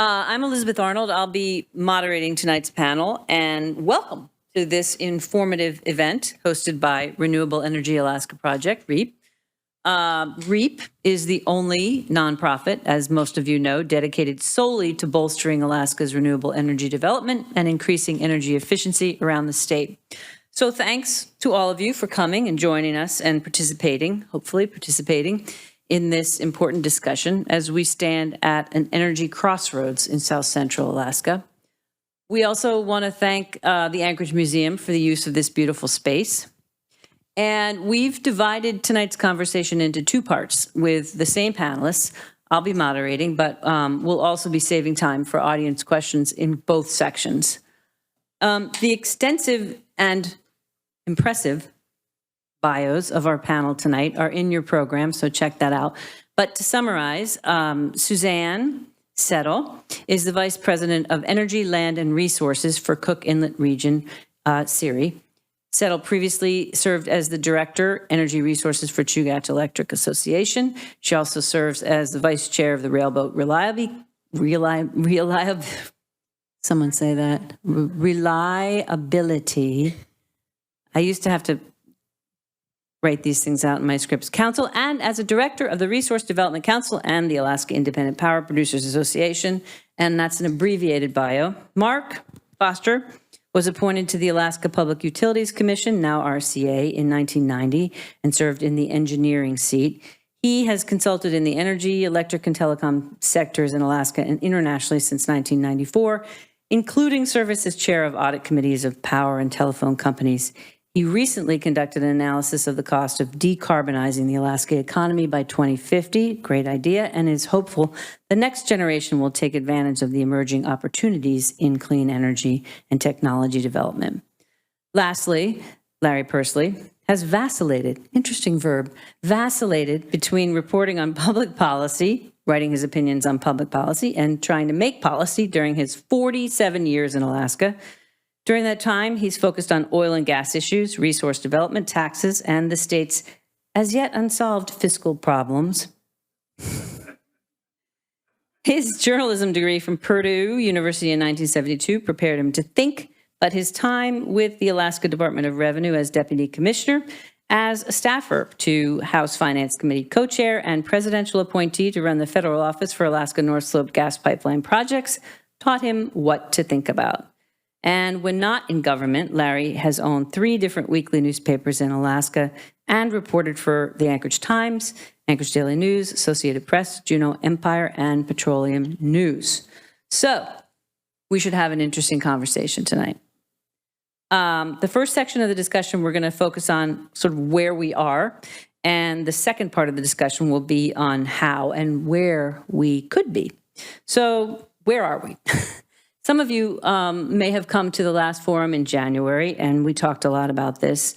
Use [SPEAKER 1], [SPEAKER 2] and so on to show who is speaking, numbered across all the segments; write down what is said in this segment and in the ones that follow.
[SPEAKER 1] I'm Elizabeth Arnold. I'll be moderating tonight's panel, and welcome to this informative event hosted by Renewable Energy Alaska Project, REAP. REAP is the only nonprofit, as most of you know, dedicated solely to bolstering Alaska's renewable energy development and increasing energy efficiency around the state. So thanks to all of you for coming and joining us and participating, hopefully participating, in this important discussion as we stand at an energy crossroads in South Central Alaska. We also want to thank the Anchorage Museum for the use of this beautiful space. And we've divided tonight's conversation into two parts with the same panelists. I'll be moderating, but we'll also be saving time for audience questions in both sections. The extensive and impressive bios of our panel tonight are in your program, so check that out. But to summarize, Suzanne Settle is the Vice President of Energy, Land, and Resources for Cook Inlet Region, CIRI. Settle previously served as the Director, Energy Resources for Chugach Electric Association. She also serves as the Vice Chair of the Railbelt Reliability. I used to have to write these things out in my scripts. Council, and as a director of the Resource Development Council and the Alaska Independent Power Producers Association, and that's an abbreviated bio. Mark Foster was appointed to the Alaska Public Utilities Commission, now RCA, in 1990 and served in the engineering seat. He has consulted in the energy, electric, and telecom sectors in Alaska and internationally since 1994, including service as chair of audit committees of power and telephone companies. He recently conducted an analysis of the cost of decarbonizing the Alaska economy by 2050, great idea, and is hopeful the next generation will take advantage of the emerging opportunities in clean energy and technology development. Lastly, Larry Pursley has vacillated, interesting verb, vacillated between reporting on public policy, writing his opinions on public policy, and trying to make policy during his 47 years in Alaska. During that time, he's focused on oil and gas issues, resource development, taxes, and the state's as yet unsolved fiscal problems. His journalism degree from Purdue University in 1972 prepared him to think, but his time with the Alaska Department of Revenue as deputy commissioner, as a staffer to House Finance Committee co-chair and presidential appointee to run the federal office for Alaska North Slope gas pipeline projects, taught him what to think about. And when not in government, Larry has owned 3 different weekly newspapers in Alaska and reported for the Anchorage Times, Anchorage Daily News, Associated Press, Juneau Empire, and Petroleum News. So we should have an interesting conversation tonight. The first section of the discussion, we're going to focus on sort of where we are. And the second part of the discussion will be on how and where we could be. So where are we? Some of you may have come to the last forum in January, and we talked a lot about this.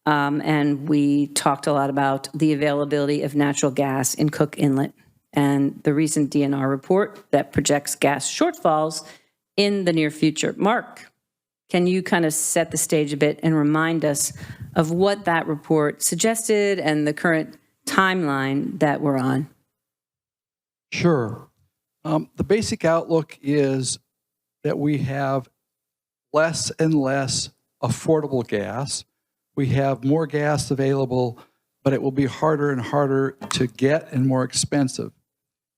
[SPEAKER 1] And we talked a lot about the availability of natural gas in Cook Inlet and the recent DNR report that projects gas shortfalls in the near future. Mark, can you kind of set the stage a bit and remind us of what that report suggested and the current timeline that we're on?
[SPEAKER 2] Sure. The basic outlook is that we have less and less affordable gas. We have more gas available, but it will be harder and harder to get and more expensive.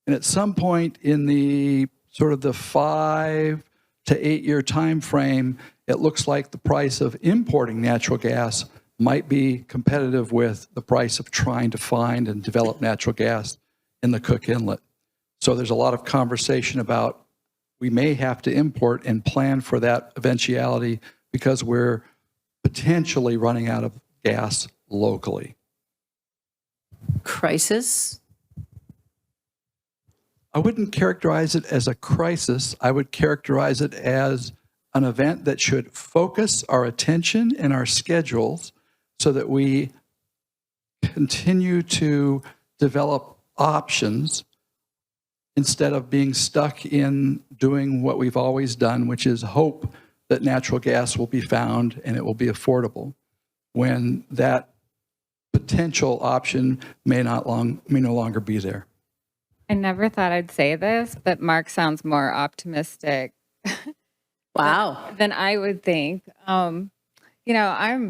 [SPEAKER 2] And at some point in the sort of the 5 to 8 year time frame, it looks like the price of importing natural gas might be competitive with the price of trying to find and develop natural gas in the Cook Inlet. So there's a lot of conversation about we may have to import and plan for that eventuality because we're potentially running out of gas locally.
[SPEAKER 1] Crisis?
[SPEAKER 2] I wouldn't characterize it as a crisis. I would characterize it as an event that should focus our attention and our schedules so that we continue to develop options instead of being stuck in doing what we've always done, which is hope that natural gas will be found and it will be affordable, when that potential option may no longer be there.
[SPEAKER 3] I never thought I'd say this, but Mark sounds more optimistic
[SPEAKER 1] Wow.
[SPEAKER 3] than I would think. I'm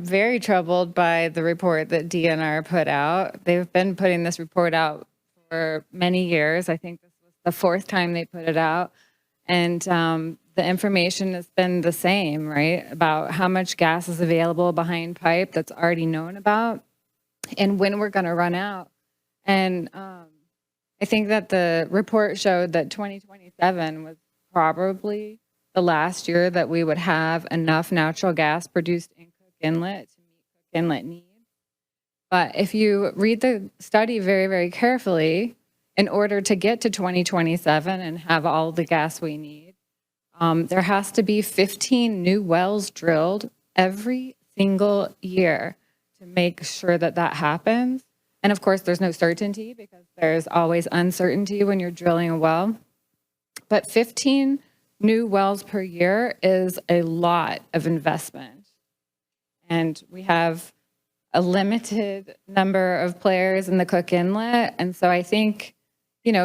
[SPEAKER 3] very troubled by the report that DNR put out. They've been putting this report out for many years. I think this was the fourth time they put it out. And the information has been the same, right? About how much gas is available behind pipe that's already known about and when we're going to run out. And I think that the report showed that 2027 was probably the last year that we would have enough natural gas produced in Cook Inlet to meet Cook Inlet needs. But if you read the study very, very carefully, in order to get to 2027 and have all the gas we need, there has to be 15 new wells drilled every single year to make sure that that happens. And of course, there's no certainty because there's always uncertainty when you're drilling a well. But 15 new wells per year is a lot of investment. And we have a limited number of players in the Cook Inlet. And so I think,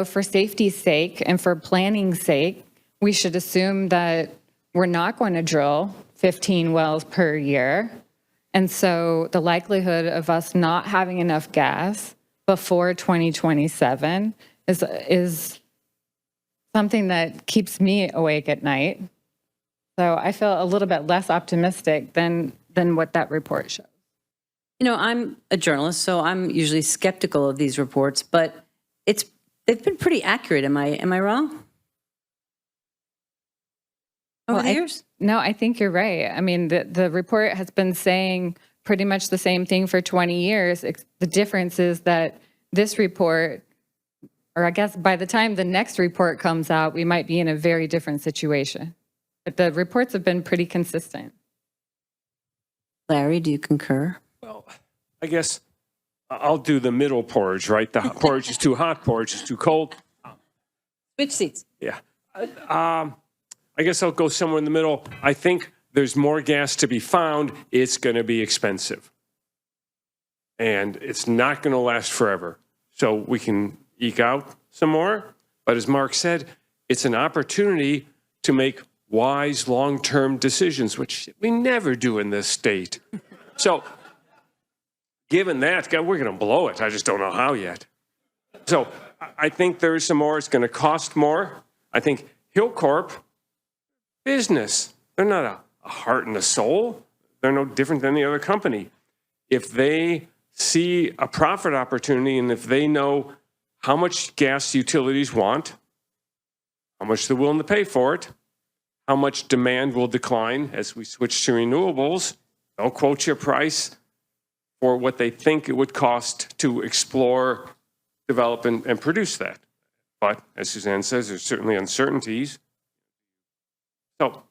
[SPEAKER 3] for safety's sake and for planning's sake, we should assume that we're not going to drill 15 wells per year. And so the likelihood of us not having enough gas before 2027 is something that keeps me awake at night. So I feel a little bit less optimistic than what that report shows.
[SPEAKER 1] I'm a journalist, so I'm usually skeptical of these reports, but they've been pretty accurate. Am I wrong? Over the years?
[SPEAKER 3] No, I think you're right. I mean, the report has been saying pretty much the same thing for 20 years. The difference is that this report, or I guess by the time the next report comes out, we might be in a very different situation. But the reports have been pretty consistent.
[SPEAKER 1] Larry, do you concur?
[SPEAKER 4] Well, I guess I'll do the middle porridge, right? The porridge is too hot, porridge is too cold.
[SPEAKER 1] Switch seats.
[SPEAKER 4] Yeah. I guess I'll go somewhere in the middle. I think there's more gas to be found. It's going to be expensive. And it's not going to last forever. So we can eke out some more. But as Mark said, it's an opportunity to make wise long-term decisions, which we never do in this state. So given that, God, we're going to blow it. I just don't know how yet. So I think there's some more. It's going to cost more. I think Hillcorp, business, they're not a heart and a soul. They're no different than the other company. If they see a profit opportunity and if they know how much gas utilities want, how much they're willing to pay for it, how much demand will decline as we switch to renewables, they'll quote you a price for what they think it would cost to explore, develop, and produce that. But as Suzanne says, there's certainly uncertainties. So,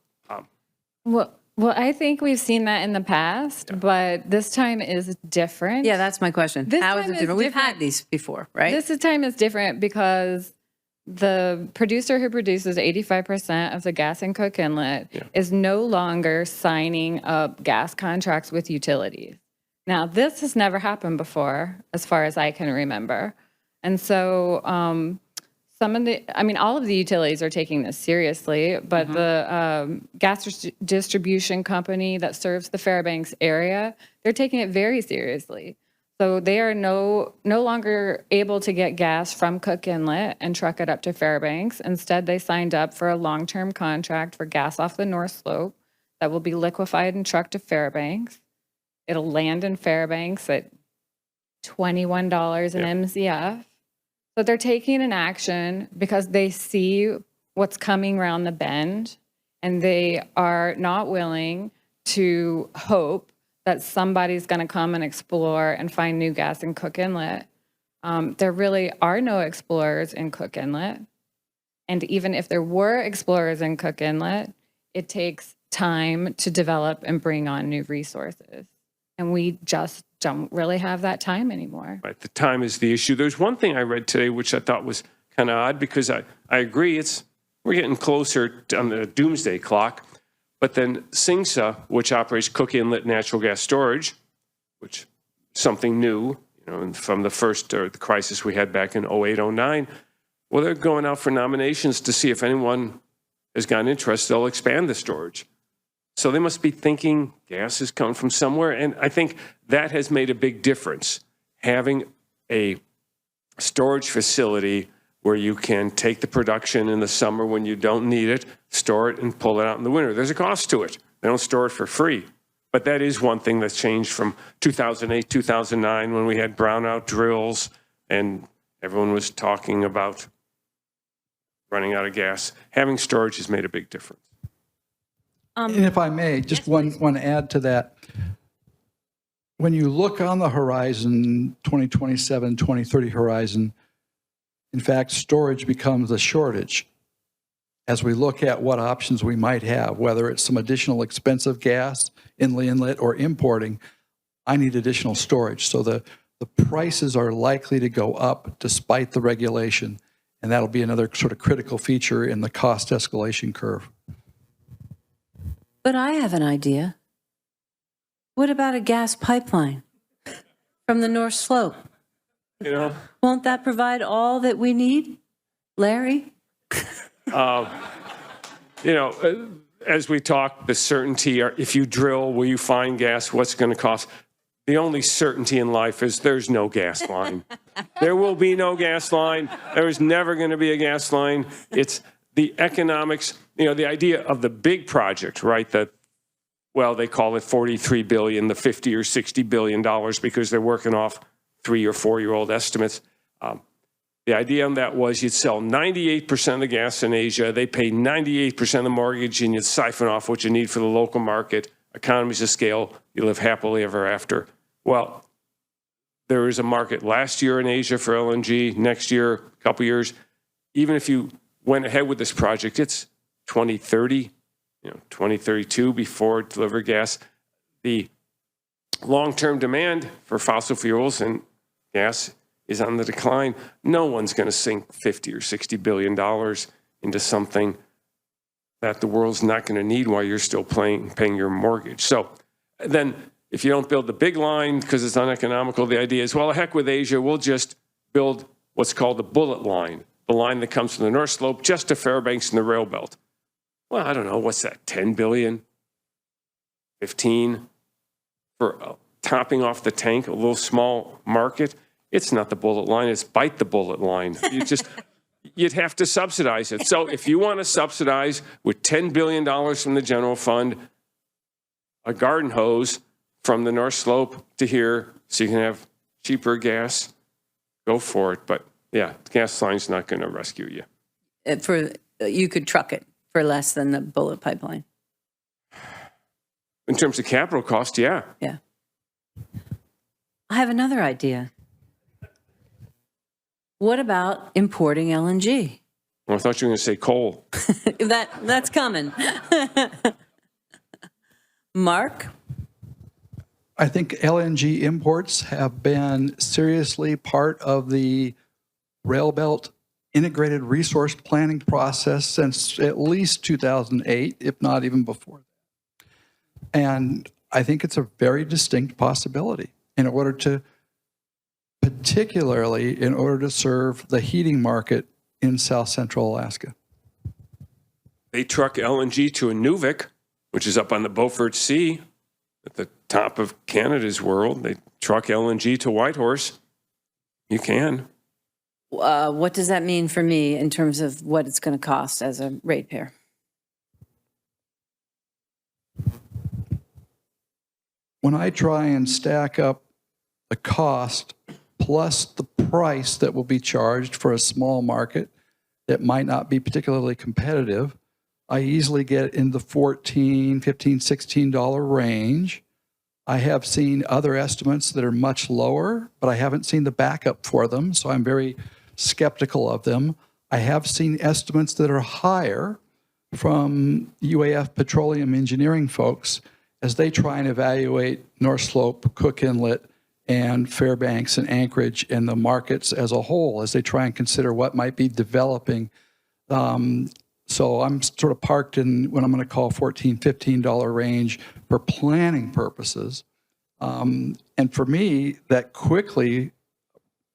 [SPEAKER 3] Well, I think we've seen that in the past, but this time is different.
[SPEAKER 1] Yeah, that's my question.
[SPEAKER 3] This
[SPEAKER 1] How is
[SPEAKER 3] time
[SPEAKER 1] it
[SPEAKER 3] is
[SPEAKER 1] different? We've had
[SPEAKER 3] different.
[SPEAKER 1] these before, right?
[SPEAKER 3] This time is different because the producer who produces 85% of the gas in Cook Inlet is no longer signing up gas contracts with utilities. Now, this has never happened before, as far as I can remember. And so all of the utilities are taking this seriously, but the gas distribution company that serves the Fairbanks area, they're taking it very seriously. So they are no longer able to get gas from Cook Inlet and truck it up to Fairbanks. Instead, they signed up for a long-term contract for gas off the North Slope that will be liquefied and trucked to Fairbanks. It'll land in Fairbanks at $21 an MCF. So they're taking an action because they see what's coming around the bend, and they are not willing to hope that somebody's going to come and explore and find new gas in Cook Inlet. There really are no explorers in Cook Inlet. And even if there were explorers in Cook Inlet, it takes time to develop and bring on new resources. And we just don't really have that time anymore.
[SPEAKER 4] right, the time is the issue. There's one thing I read today which I thought was kind of odd because I agree we're getting closer on the doomsday clock. But then SINGSA, which operates Cook Inlet Natural Gas Storage, which is something new, from the first the crisis we had back in 08, 09, Well, they're going out for nominations to see if anyone has got interest. They'll expand the storage. So they must be thinking gas is coming from somewhere. And I think that has made a big difference. Having a storage facility where you can take the production in the summer when you don't need it, store it, and pull it out in the winter. There's a cost to it. They don't store it for free. But that is one thing that's changed from 2008, 2009, when we had brownout drills and everyone was talking about running out of gas. Having storage has made a big difference.
[SPEAKER 2] And if I may, just one add to that. When you look on the horizon, 2027, 2030 horizon, in fact, storage becomes a shortage as we look at what options we might have, whether it's some additional expensive gas in the inlet or importing. I need additional storage. So the prices are likely to go up despite the regulation, and that'll be another sort of critical feature in the cost escalation curve.
[SPEAKER 1] But I have an idea. What about a gas pipeline from the North Slope?
[SPEAKER 4] You know?
[SPEAKER 1] Won't that provide all that we need, Larry?
[SPEAKER 4] You know, as we talk, the certainty, if you drill, will you find gas? What's going to cost? The only certainty in life is there's no gas line. There will be no gas line. There is never going to be a gas line. It's the economics, you know, the idea of the big project, right? That, well, they call it 43 billion, the 50 or 60 billion dollars because they're working off 3 or 4 year old estimates. The idea on that was you'd sell 98% of the gas in Asia. They pay 98% of the mortgage, and you'd siphon off what you need for the local market. Economies of scale. You live happily ever after. Well, there is a market last year in Asia for LNG. Next year, a couple years. Even if you went ahead with this project, it's 2030, 2032 before it deliver gas. The long-term demand for fossil fuels and gas is on the decline. No one's going to sink 50 or 60 billion dollars into something that the world's not going to need while you're still paying your mortgage. So then if you don't build the big line because it's uneconomical, the idea is, well, heck with Asia, we'll just build what's called the bullet line, the line that comes from the North Slope just to Fairbanks and the Railbelt. Well, I don't know, what's that, 10 billion, 15 for topping off the tank, a little small market. It's not the bullet line, it's bite the bullet line. You'd have to subsidize it. So if you want to subsidize with $10 billion from the general fund, a garden hose from the North Slope to here so you can have cheaper gas, go for it. But yeah, the gas line's not going to rescue you.
[SPEAKER 1] You could truck it for less than the bullet pipeline.
[SPEAKER 4] In terms of capital cost, yeah.
[SPEAKER 1] Yeah. I have another idea. What about importing LNG?
[SPEAKER 4] Well, I thought you were going to say coal.
[SPEAKER 1] That's coming. Mark?
[SPEAKER 2] I think LNG imports have been seriously part of the Railbelt integrated resource planning process since at least 2008, if not even before that. And I think it's a very distinct possibility particularly in order to serve the heating market in South Central Alaska.
[SPEAKER 4] They truck LNG to Inuvik, which is up on the Beaufort Sea at the top of Canada's world. They truck LNG to Whitehorse. You can.
[SPEAKER 1] What does that mean for me in terms of what it's going to cost as a ratepayer?
[SPEAKER 2] When I try and stack up the cost plus the price that will be charged for a small market that might not be particularly competitive, I easily get in the $14, $15, $16 range. I have seen other estimates that are much lower, but I haven't seen the backup for them, so I'm very skeptical of them. I have seen estimates that are higher from UAF petroleum engineering folks as they try and evaluate North Slope, Cook Inlet, and Fairbanks and Anchorage and the markets as a whole as they try and consider what might be developing. So I'm sort of parked in what I'm going to call $14, $15 range for planning purposes. And for me, that quickly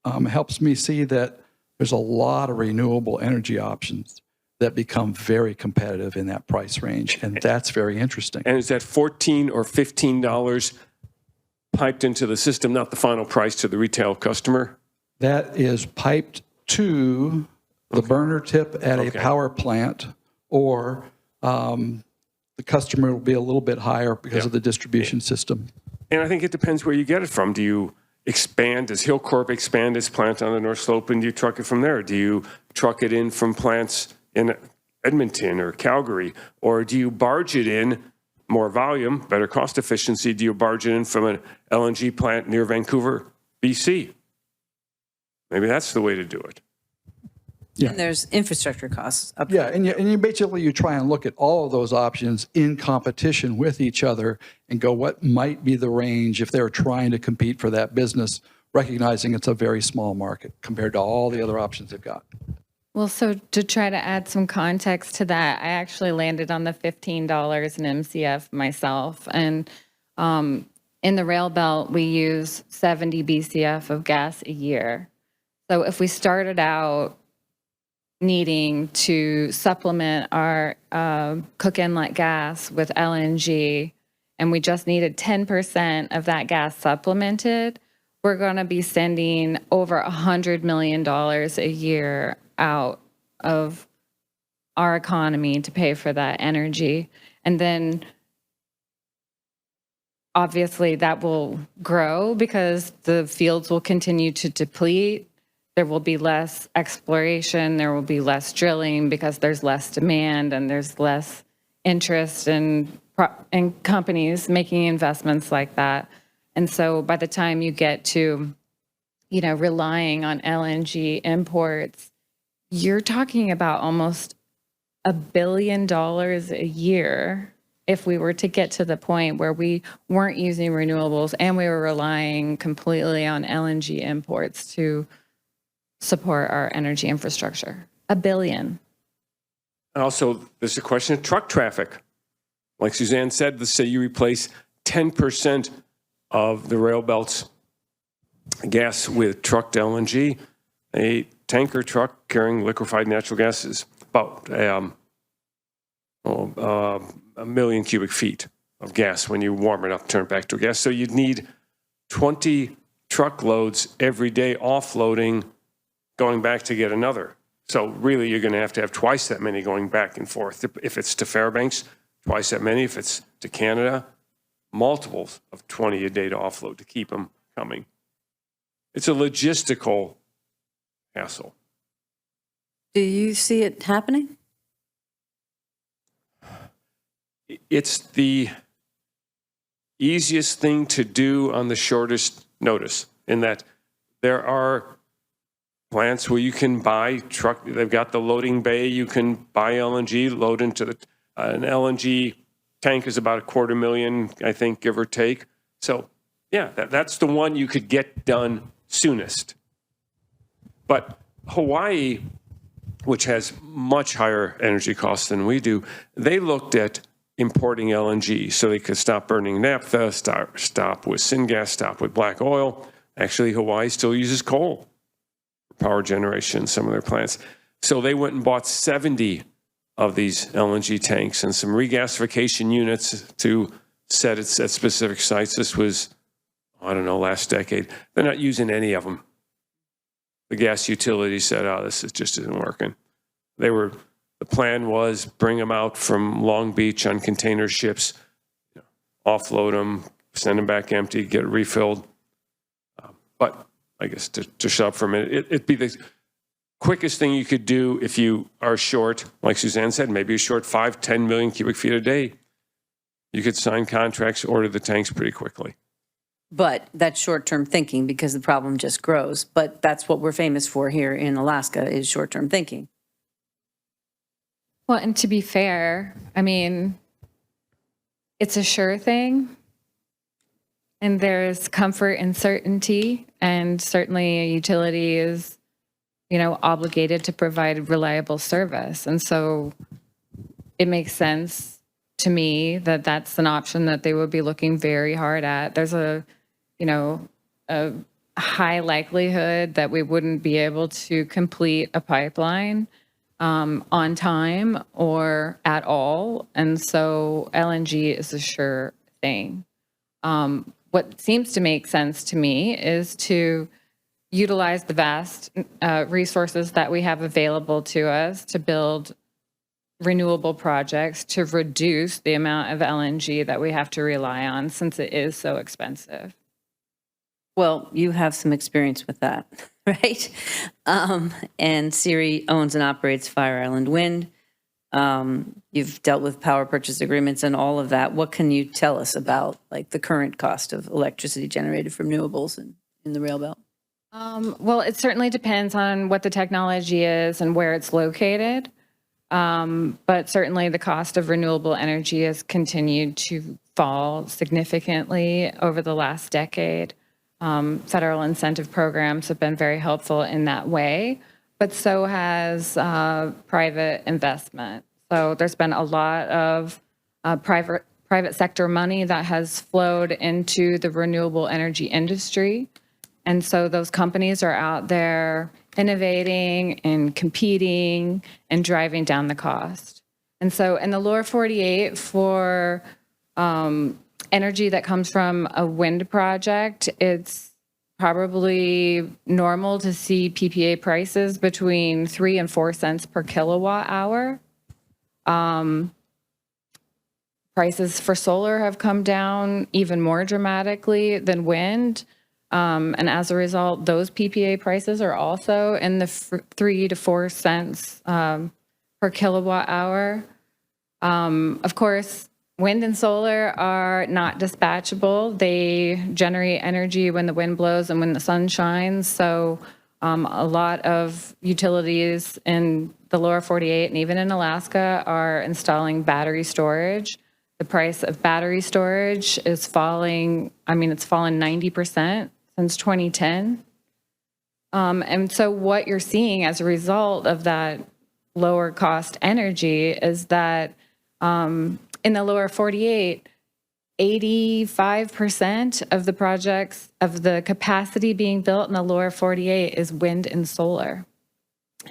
[SPEAKER 2] helps me see that there's a lot of renewable energy options that become very competitive in that price range, and that's very interesting.
[SPEAKER 4] And is that $14 or $15 piped into the system, not the final price to the retail customer?
[SPEAKER 2] That is piped to the burner tip at a power plant, or the customer will be a little bit higher because of the distribution system.
[SPEAKER 4] And I think it depends where you get it from. Do you expand? Does Hillcorp expand its plant on the North Slope, and do you truck it from there? Do you truck it in from plants in Edmonton or Calgary? Or do you barge it in, more volume, better cost efficiency? Do you barge it in from an LNG plant near Vancouver, BC? Maybe that's the way to do it.
[SPEAKER 1] And there's infrastructure costs up
[SPEAKER 2] Yeah, and you basically you try and look at all of those options in competition with each other and go, what might be the range if they're trying to compete for that business, recognizing it's a very small market compared to all the other options they've got.
[SPEAKER 3] Well, so to try to add some context to that, I actually landed on the $15 an MCF myself. And in the Railbelt, we use 70 BCF of gas a year. So if we started out needing to supplement our Cook Inlet gas with LNG, and we just needed 10% of that gas supplemented, we're going to be sending over $100 million a year out of our economy to pay for that energy. And then obviously that will grow because the fields will continue to deplete. There will be less exploration, there will be less drilling because there's less demand and there's less interest in companies making investments like that. And so by the time you get to, relying on LNG imports, you're talking about almost $1 billion a year if we were to get to the point where we weren't using renewables and we were relying completely on LNG imports to support our energy infrastructure. $1 billion.
[SPEAKER 4] Also, there's a question of truck traffic. Like Suzanne said, let's say you replace 10% of the Railbelt's gas with trucked LNG. A tanker truck carrying liquefied natural gas is about a million cubic feet of gas when you warm it up, turn it back to gas. So you'd need 20 truckloads every day offloading, going back to get another. So really, you're going to have twice that many going back and forth. If it's to Fairbanks, twice that many. If it's to Canada, multiples of 20 a day to offload to keep them coming. It's a logistical hassle.
[SPEAKER 1] Do you see it happening?
[SPEAKER 4] It's the easiest thing to do on the shortest notice, in that there are plants where you can buy truck, they've got the loading bay, you can buy LNG, load into an LNG tank is about $250,000, I think, give or take. So yeah, that's the one you could get done soonest. But Hawaii, which has much higher energy costs than we do, they looked at importing LNG so they could stop burning naphtha, stop with syngas, stop with black oil. Actually, Hawaii still uses coal for power generation in some of their plants. So they went and bought 70 of these LNG tanks and some regasification units to set it at specific sites. This was, I don't know, last decade. They're not using any of them. The gas utility said, oh, this just isn't working. The plan was bring them out from Long Beach on container ships, offload them, send them back empty, get it refilled. But I guess to shut up for a minute, it'd be the quickest thing you could do if you are short, like Suzanne said, maybe you're short 5-10 million cubic feet a day. You could sign contracts, order the tanks pretty quickly.
[SPEAKER 1] But that's short-term thinking because the problem just grows. But that's what we're famous for here in Alaska is short-term thinking.
[SPEAKER 3] Well, and to be fair, I mean, it's a sure thing. And there's comfort and certainty. And certainly a utility is, obligated to provide reliable service. And so it makes sense to me that that's an option that they would be looking very hard at. There's a high likelihood that we wouldn't be able to complete a pipeline on time or at all. And so LNG is a sure thing. What seems to make sense to me is to utilize the vast resources that we have available to us to build renewable projects to reduce the amount of LNG that we have to rely on since it is so expensive.
[SPEAKER 1] Well, you have some experience with that, right? And Siri owns and operates Fire Island Wind. You've dealt with power purchase agreements and all of that. What can you tell us about like the current cost of electricity generated from renewables in the Railbelt?
[SPEAKER 3] Well, it certainly depends on what the technology is and where it's located. But certainly the cost of renewable energy has continued to fall significantly over the last decade. Federal incentive programs have been very helpful in that way, but so has private investment. So there's been a lot of private sector money that has flowed into the renewable energy industry. And so those companies are out there innovating and competing and driving down the cost. And so in the lower 48 for energy that comes from a wind project, it's probably normal to see PPA prices between 3 and 4 cents per kilowatt hour. Prices for solar have come down even more dramatically than wind. And as a result, those PPA prices are also in the 3 to 4 cents per kilowatt hour. Of course, wind and solar are not dispatchable. They generate energy when the wind blows and when the sun shines. So a lot of utilities in the lower 48 and even in Alaska are installing battery storage. The price of battery storage is falling. I mean, it's fallen 90% since 2010. And so what you're seeing as a result of that lower cost energy is that in the lower 48, 85% of the projects, of the capacity being built in the lower 48 is wind and solar.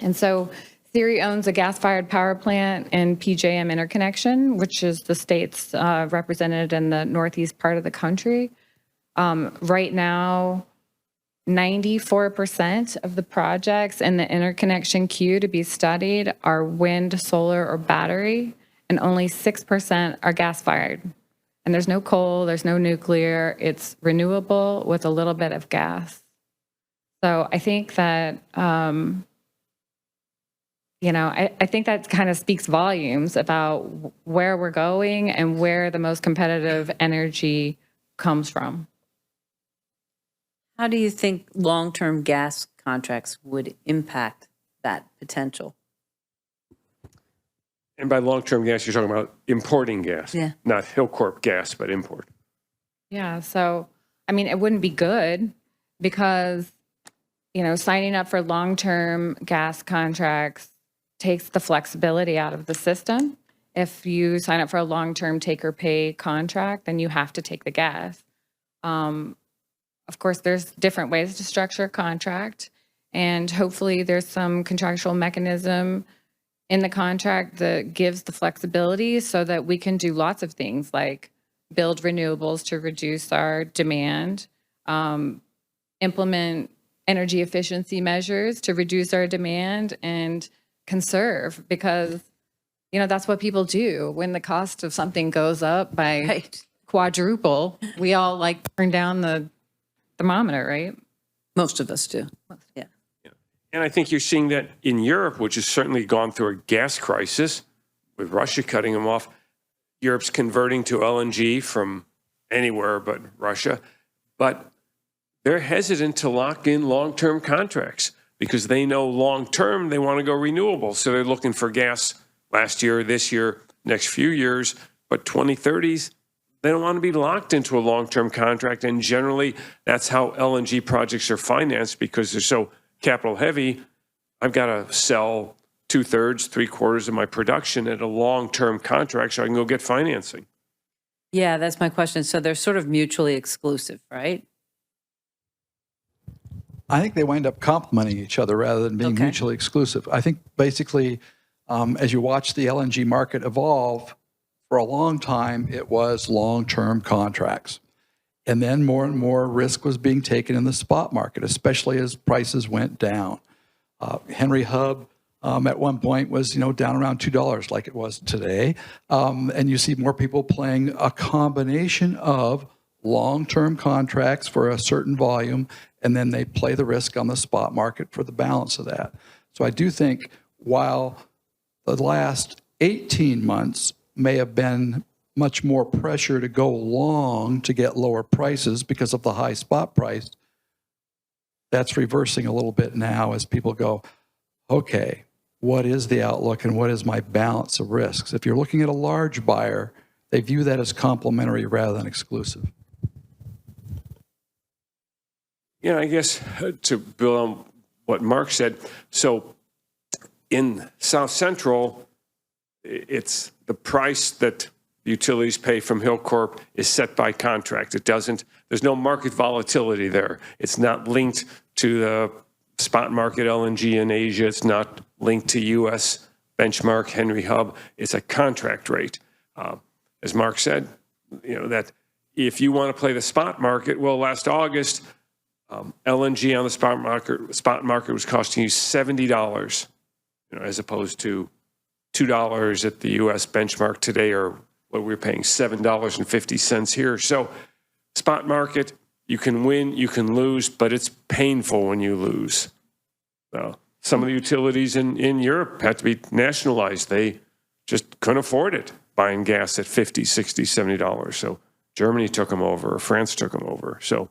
[SPEAKER 3] And so Siri owns a gas-fired power plant in PJM Interconnection, which is the states represented in the northeast part of the country. Right now, 94% of the projects in the interconnection queue to be studied are wind, solar, or battery, and only 6% are gas-fired. And there's no coal, there's no nuclear, it's renewable with a little bit of gas. So I think that, I think that kind of speaks volumes about where we're going and where the most competitive energy comes from.
[SPEAKER 1] How do you think long-term gas contracts would impact that potential?
[SPEAKER 4] And by long-term gas, you're talking about importing gas,
[SPEAKER 1] Yeah.
[SPEAKER 4] not Hillcorp gas, but import.
[SPEAKER 3] Yeah, so, I mean, it wouldn't be good because, signing up for long-term gas contracts takes the flexibility out of the system. If you sign up for a long-term take-or-pay contract, then you have to take the gas. Of course, there's different ways to structure a contract, and hopefully there's some contractual mechanism in the contract that gives the flexibility so that we can do lots of things like build renewables to reduce our demand, implement energy efficiency measures to reduce our demand, and conserve, because that's what people do when the cost of something goes up by quadruple. We all turn down the thermometer, right?
[SPEAKER 1] Most of us do. Yeah.
[SPEAKER 4] And I think you're seeing that in Europe, which has certainly gone through a gas crisis with Russia cutting them off. Europe's converting to LNG from anywhere but Russia, but they're hesitant to lock in long-term contracts because they know long-term they want to go renewable. So they're looking for gas last year, this year, next few years, but 2030s, they don't want to be locked into a long-term contract. And generally, that's how LNG projects are financed because they're so capital heavy. I've got to sell 2/3, 3/4 of my production at a long-term contract so I can go get financing.
[SPEAKER 1] Yeah, that's my question. So they're sort of mutually exclusive, right?
[SPEAKER 2] I think they wind up complementing each other rather than being
[SPEAKER 1] Okay.
[SPEAKER 2] mutually exclusive. I think basically, as you watch the LNG market evolve, for a long time, it was long-term contracts. And then more and more risk was being taken in the spot market, especially as prices went down. Henry Hub at one point was, down around $2 like it was today. And you see more people playing a combination of long-term contracts for a certain volume, and then they play the risk on the spot market for the balance of that. So I do think while the last 18 months may have been much more pressure to go long to get lower prices because of the high spot price, that's reversing a little bit now as people go, okay, what is the outlook and what is my balance of risks? If you're looking at a large buyer, they view that as complementary rather than exclusive.
[SPEAKER 4] Yeah, I guess to build on what Mark said, so in South Central, it's the price that utilities pay from Hillcorp is set by contract. There's no market volatility there. It's not linked to the spot market LNG in Asia. It's not linked to U.S. benchmark Henry Hub. It's a contract rate. As Mark said, that if you want to play the spot market, well, last August, LNG on the spot market was costing you $70, as opposed to $2 at the U.S. benchmark today, or what we're paying $7.50 here. So spot market, you can win, you can lose, but it's painful when you lose. Some of the utilities in Europe had to be nationalized. They just couldn't afford it, buying gas at $50, $60, $70. So Germany took them over, or France took them over. So,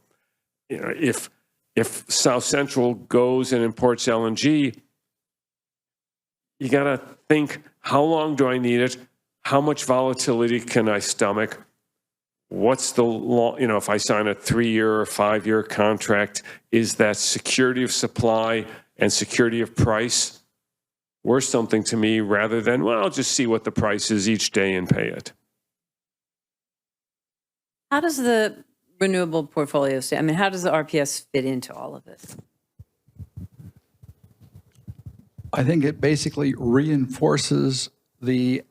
[SPEAKER 4] if South Central goes and imports LNG, you got to think, how long do I need it? How much volatility can I stomach? What's the long, if I sign a 3-year or 5-year contract, is that security of supply and security of price worth something to me, rather than, well, I'll just see what the price is each day and pay it?
[SPEAKER 1] How does the renewable portfolio stay? I mean, how does the RPS fit into all of this?
[SPEAKER 2] I think it basically reinforces the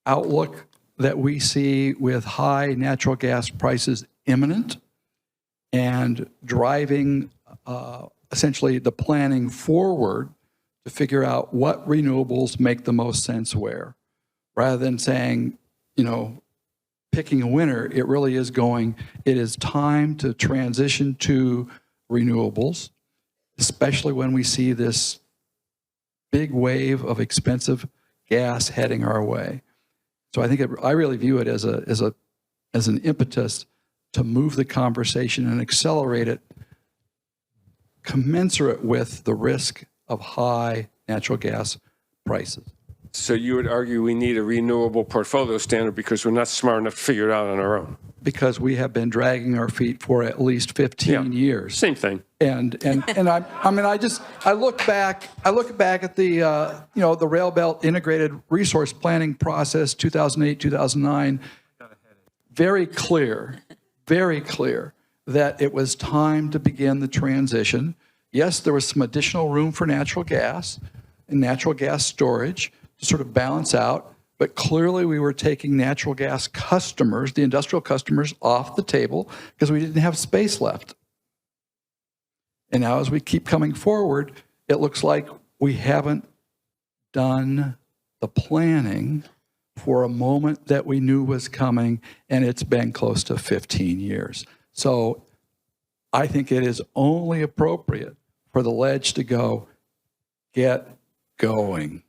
[SPEAKER 2] outlook that we see with high natural gas prices imminent and driving essentially the planning forward to figure out what renewables make the most sense where. Rather than saying, picking a winner, it really is it is time to transition to renewables, especially when we see this big wave of expensive gas heading our way. So I think I really view it as an impetus to move the conversation and accelerate it commensurate with the risk of high natural gas prices.
[SPEAKER 4] So you would argue we need a renewable portfolio standard because we're not smart enough to figure it out on our own?
[SPEAKER 2] Because we have been dragging our feet for at least 15 years.
[SPEAKER 4] Same thing.
[SPEAKER 2] And I look back at the the Railbelt integrated resource planning process 2008 2009. Very clear that it was time to begin the transition. Yes, there was some additional room for natural gas and natural gas storage to sort of balance out, but clearly we were taking natural gas customers, the industrial customers, off the table because we didn't have space left. And now as we keep coming forward, it looks like we haven't done the planning for a moment that we knew was coming, and it's been close to 15 years. So I think it is only appropriate for the ledge to go, get going.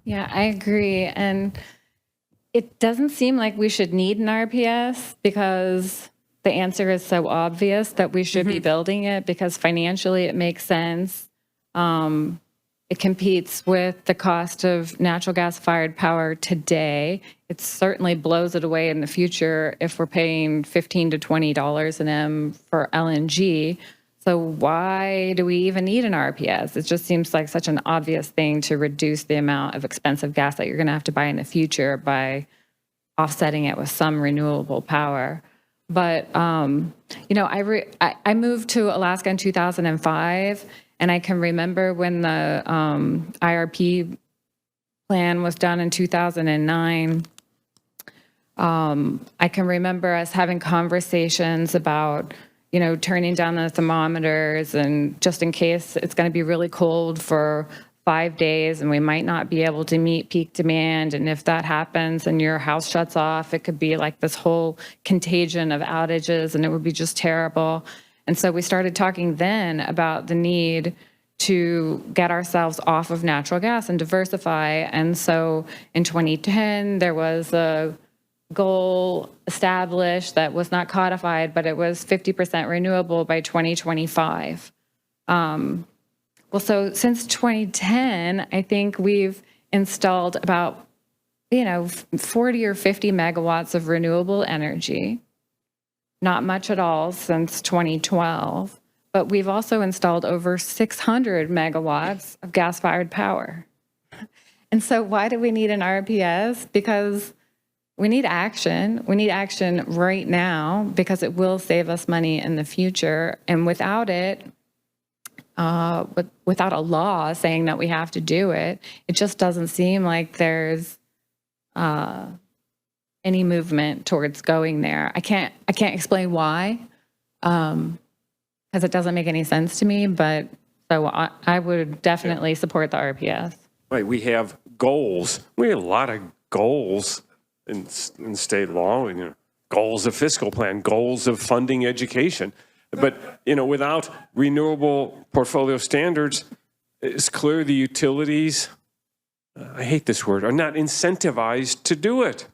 [SPEAKER 3] Yeah, I agree. And it doesn't seem like we should need an RPS because the answer is so obvious that we should be building it because financially it makes sense. It competes with the cost of natural gas-fired power today. It certainly blows it away in the future if we're paying $15 to $20 an M for LNG. So why do we even need an RPS? It just seems like such an obvious thing to reduce the amount of expensive gas that you're going to have to buy in the future by offsetting it with some renewable power. But, I moved to Alaska in 2005, and I can remember when the IRP plan was done in 2009. I can remember us having conversations about, turning down the thermometers and just in case it's going to be really cold for 5 days and we might not be able to meet peak demand. And if that happens and your house shuts off, it could be like this whole contagion of outages and it would be just terrible. And so we started talking then about the need to get ourselves off of natural gas and diversify. And so in 2010, there was a goal established that was not codified, but it was 50% renewable by 2025. Well, so since 2010, I think we've installed about, 40 or 50 megawatts of renewable energy. Not much at all since 2012, but we've also installed over 600 megawatts of gas-fired power. And so why do we need an RPS? Because we need action. We need action right now because it will save us money in the future. And without it, without a law saying that we have to do it, it just doesn't seem like there's any movement towards going there. I can't explain why, because it doesn't make any sense to me. But so I would definitely support the RPS.
[SPEAKER 4] Right, we have goals. We have a lot of goals in state law, goals of fiscal plan, goals of funding education. But, without renewable portfolio standards, it's clear the utilities, I hate this word, are not incentivized to do it.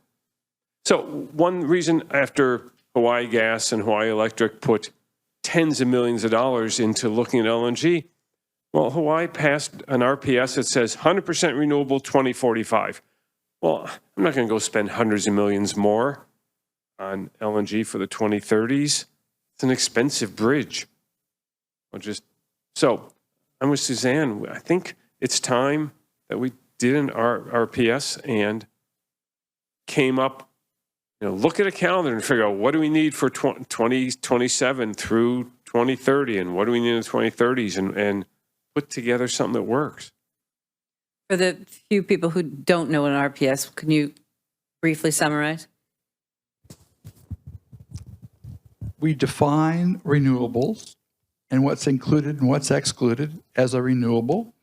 [SPEAKER 4] So one reason after Hawaii Gas and Hawaii Electric put tens of millions of dollars into looking at LNG, well, Hawaii passed an RPS that says 100% renewable 2045. Well, I'm not going to go spend hundreds of millions more on LNG for the 2030s. It's an expensive bridge. So I'm with Suzanne. I think it's time that we did an RPS and came up, look at a calendar and figure out what do we need for 2027 through 2030 and what do we need in the 2030s and put together something that works.
[SPEAKER 1] For the few people who don't know an RPS, can you briefly summarize?
[SPEAKER 2] We define renewables and what's included and what's excluded as a renewable.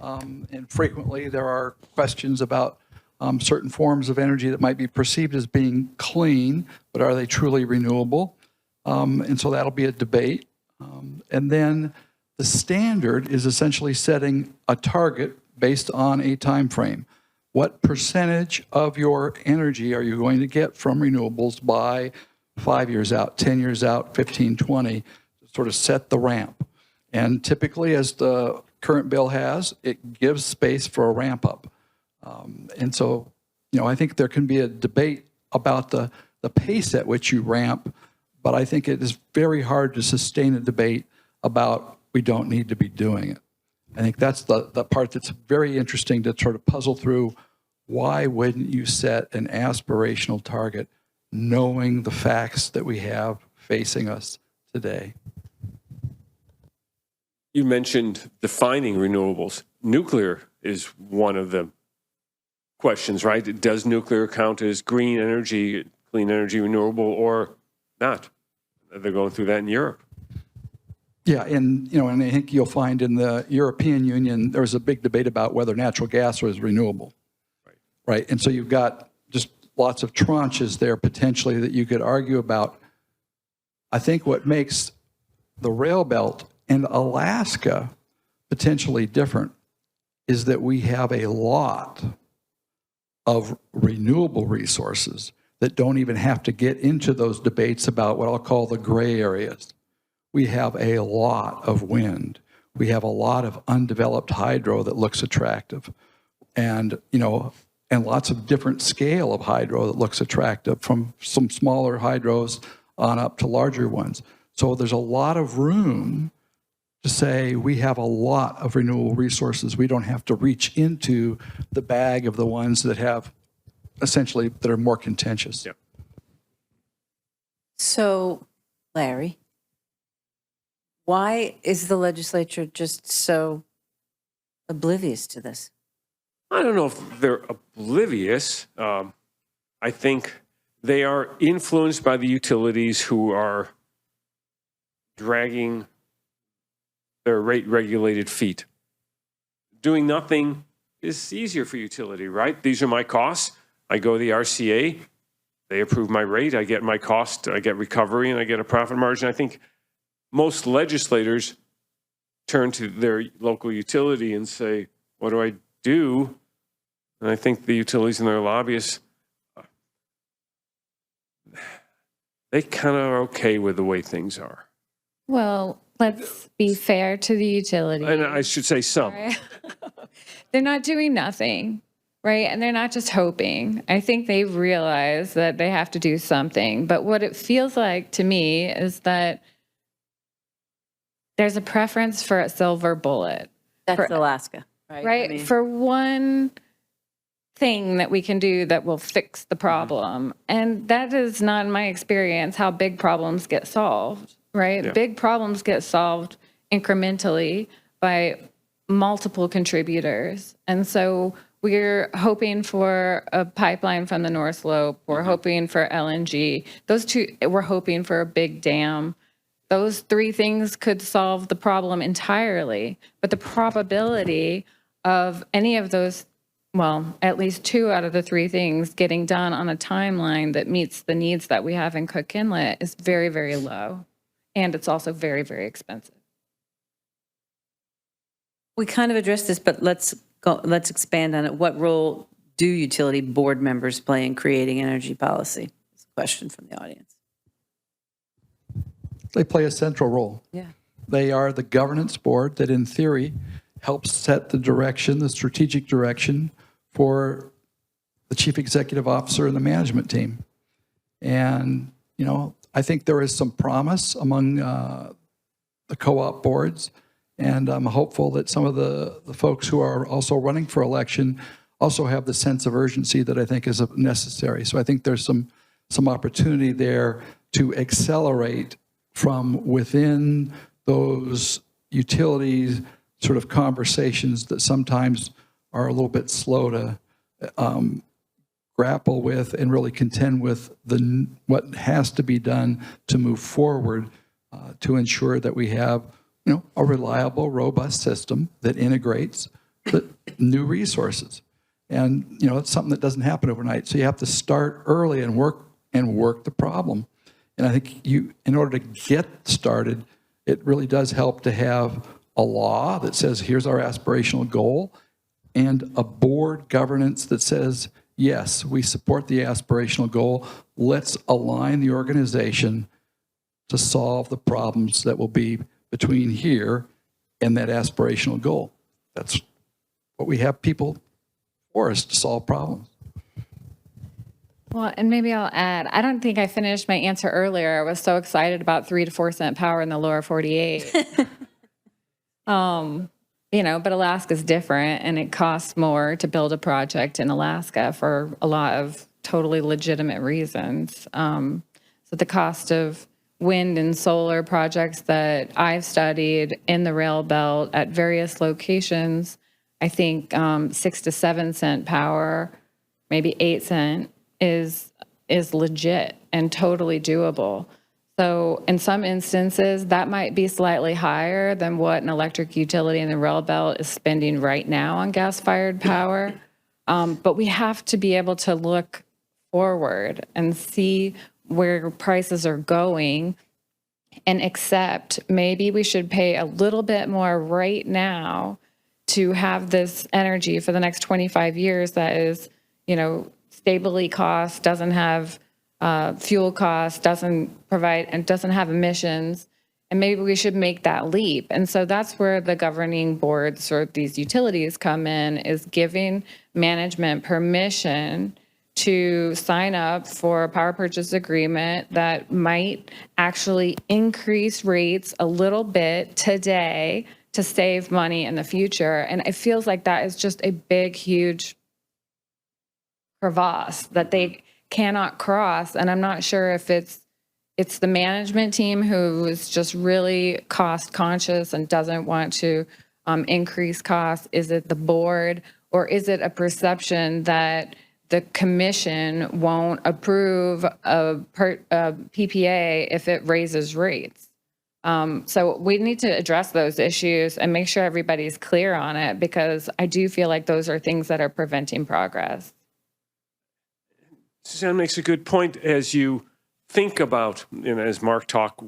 [SPEAKER 2] And frequently there are questions about certain forms of energy that might be perceived as being clean, but are they truly renewable? And so that'll be a debate. And then the standard is essentially setting a target based on a time frame. What percentage of your energy are you going to get from renewables by 5 years out, 10 years out, 15, 20, sort of set the ramp. And typically, as the current bill has, it gives space for a ramp up. And so, I think there can be a debate about the pace at which you ramp, but I think it is very hard to sustain a debate about we don't need to be doing it. I think that's the part that's very interesting to sort of puzzle through. Why wouldn't you set an aspirational target knowing the facts that we have facing us today?
[SPEAKER 4] You mentioned defining renewables. Nuclear is one of the questions, right? Does nuclear count as green energy, clean energy, renewable, or not? They're going through that in Europe.
[SPEAKER 2] Yeah, and and I think you'll find in the European Union there's a big debate about whether natural gas was renewable, right? And so you've got just lots of tranches there potentially that you could argue about. I think what makes the Railbelt and Alaska potentially different is that we have a lot of renewable resources that don't even have to get into those debates about what I'll call the gray areas. We have a lot of wind. We have a lot of undeveloped hydro that looks attractive. And, and lots of different scale of hydro that looks attractive, from some smaller hydros on up to larger ones. So there's a lot of room to say we have a lot of renewable resources. We don't have to reach into the bag of the ones that have essentially that are more contentious.
[SPEAKER 4] Yep.
[SPEAKER 1] So, Larry, why is the legislature just so oblivious to this?
[SPEAKER 4] I don't know if they're oblivious. I think they are influenced by the utilities who are dragging their rate regulated feet. Doing nothing is easier for utility, right? These are my costs. I go to the RCA, they approve my rate, I get my cost, I get recovery, and I get a profit margin. I think most legislators turn to their local utility and say, what do I do? And I think the utilities and their lobbyists, they kind of are okay with the way things are.
[SPEAKER 3] Well, let's be fair to the utility.
[SPEAKER 4] And I should say some.
[SPEAKER 3] Right? They're not doing nothing, right? And they're not just hoping. I think they realize that they have to do something. But what it feels like to me is that there's a preference for a silver bullet.
[SPEAKER 1] That's Alaska, right?
[SPEAKER 3] Right?
[SPEAKER 1] I mean,
[SPEAKER 3] For one thing that we can do that will fix the problem. And that is not, in my experience, how big problems get solved, right?
[SPEAKER 4] Yeah.
[SPEAKER 3] Big problems get solved incrementally by multiple contributors. And so we're hoping for a pipeline from the North Slope. We're hoping for LNG. Those two, we're hoping for a big dam. Those three things could solve the problem entirely. But the probability of any of those, well, at least two out of the three things getting done on a timeline that meets the needs that we have in Cook Inlet is very, very low. And it's also very, very expensive.
[SPEAKER 1] we kind of addressed this, but let's expand on it. What role do utility board members play in creating energy policy? It's a question from the audience.
[SPEAKER 2] They play a central role.
[SPEAKER 1] Yeah.
[SPEAKER 2] They are the governance board that, in theory, helps set the direction, the strategic direction for the chief executive officer and the management team. And, you know, I think there is some promise among the co-op boards, and I'm hopeful that some of the folks who are also running for election also have the sense of urgency that I think is necessary. So I think there's some opportunity there to accelerate from within those utilities sort of conversations that sometimes are a little bit slow to grapple with and really contend with what has to be done to move forward to ensure that we have, you know, a reliable, robust system that integrates the new resources. And, you know, it's something that doesn't happen overnight. So you have to start early and work the problem. And I think in order to get started, it really does help to have a law that says, here's our aspirational goal, and a board governance that says, yes, we support the aspirational goal. Let's align the organization to solve the problems that will be between here and that aspirational goal. That's what we have people for, us to solve problems.
[SPEAKER 3] Well, and maybe I'll add, I don't think I finished my answer earlier. I was so excited about 3 to 4 cent power in the lower 48. You know, but Alaska's different, and it costs more to build a project in Alaska for a lot of totally legitimate reasons. So the cost of wind and solar projects that I've studied in the Railbelt at various locations, I think 6 to 7 cent power, maybe 8 cent, is legit and totally doable. So in some instances, that might be slightly higher than what an electric utility in the Railbelt is spending right now on gas-fired power. But we have to be able to look forward and see where prices are going and accept maybe we should pay a little bit more right now to have this energy for the next 25 years that is, you know, stably cost, doesn't have fuel costs, doesn't provide, and doesn't have emissions. And maybe we should make that leap. And so that's where the governing boards or these utilities come in, is giving management permission to sign up for a power purchase agreement that might actually increase rates a little bit today to save money in the future. And it feels like that is just a big, huge crevasse that they cannot cross. And I'm not sure if it's it's the management team who is just really cost conscious and doesn't want to increase costs? Is it the board, or is it a perception that the commission won't approve a PPA if it raises rates? So we need to address those issues and make sure everybody's clear on it, because I do feel like those are things that are preventing progress.
[SPEAKER 4] Suzanne makes a good point as you think about, as Mark talked,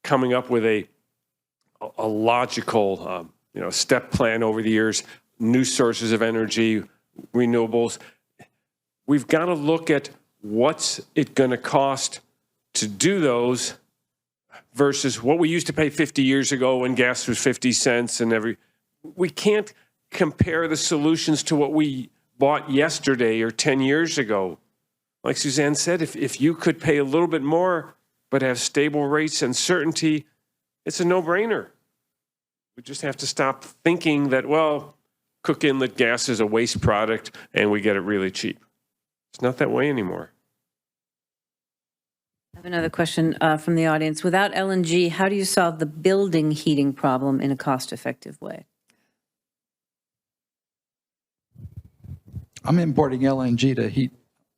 [SPEAKER 4] coming up with a logical, step plan over the years, new sources of energy, renewables. We've got to look at what's it going to cost to do those versus what we used to pay 50 years ago when gas was 50 cents and we can't compare the solutions to what we bought yesterday or 10 years ago. Like Suzanne said, if you could pay a little bit more but have stable rates and certainty, it's a no-brainer. We just have to stop thinking that, well, Cook Inlet gas is a waste product and we get it really cheap. It's not that way anymore.
[SPEAKER 1] I have another question from the audience. Without LNG, how do you solve the building heating problem in a cost-effective way?
[SPEAKER 2] I'm importing LNG to heat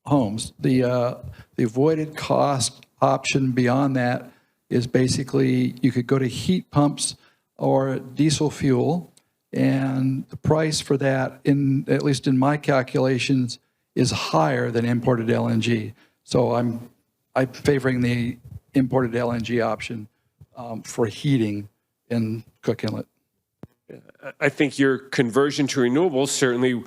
[SPEAKER 2] homes. The avoided cost option beyond that is basically you could go to heat pumps or diesel fuel, and the price for that, at least in my calculations, is higher than imported LNG. So I'm favoring the imported LNG option for heating in Cook Inlet.
[SPEAKER 4] I think your conversion to renewables, certainly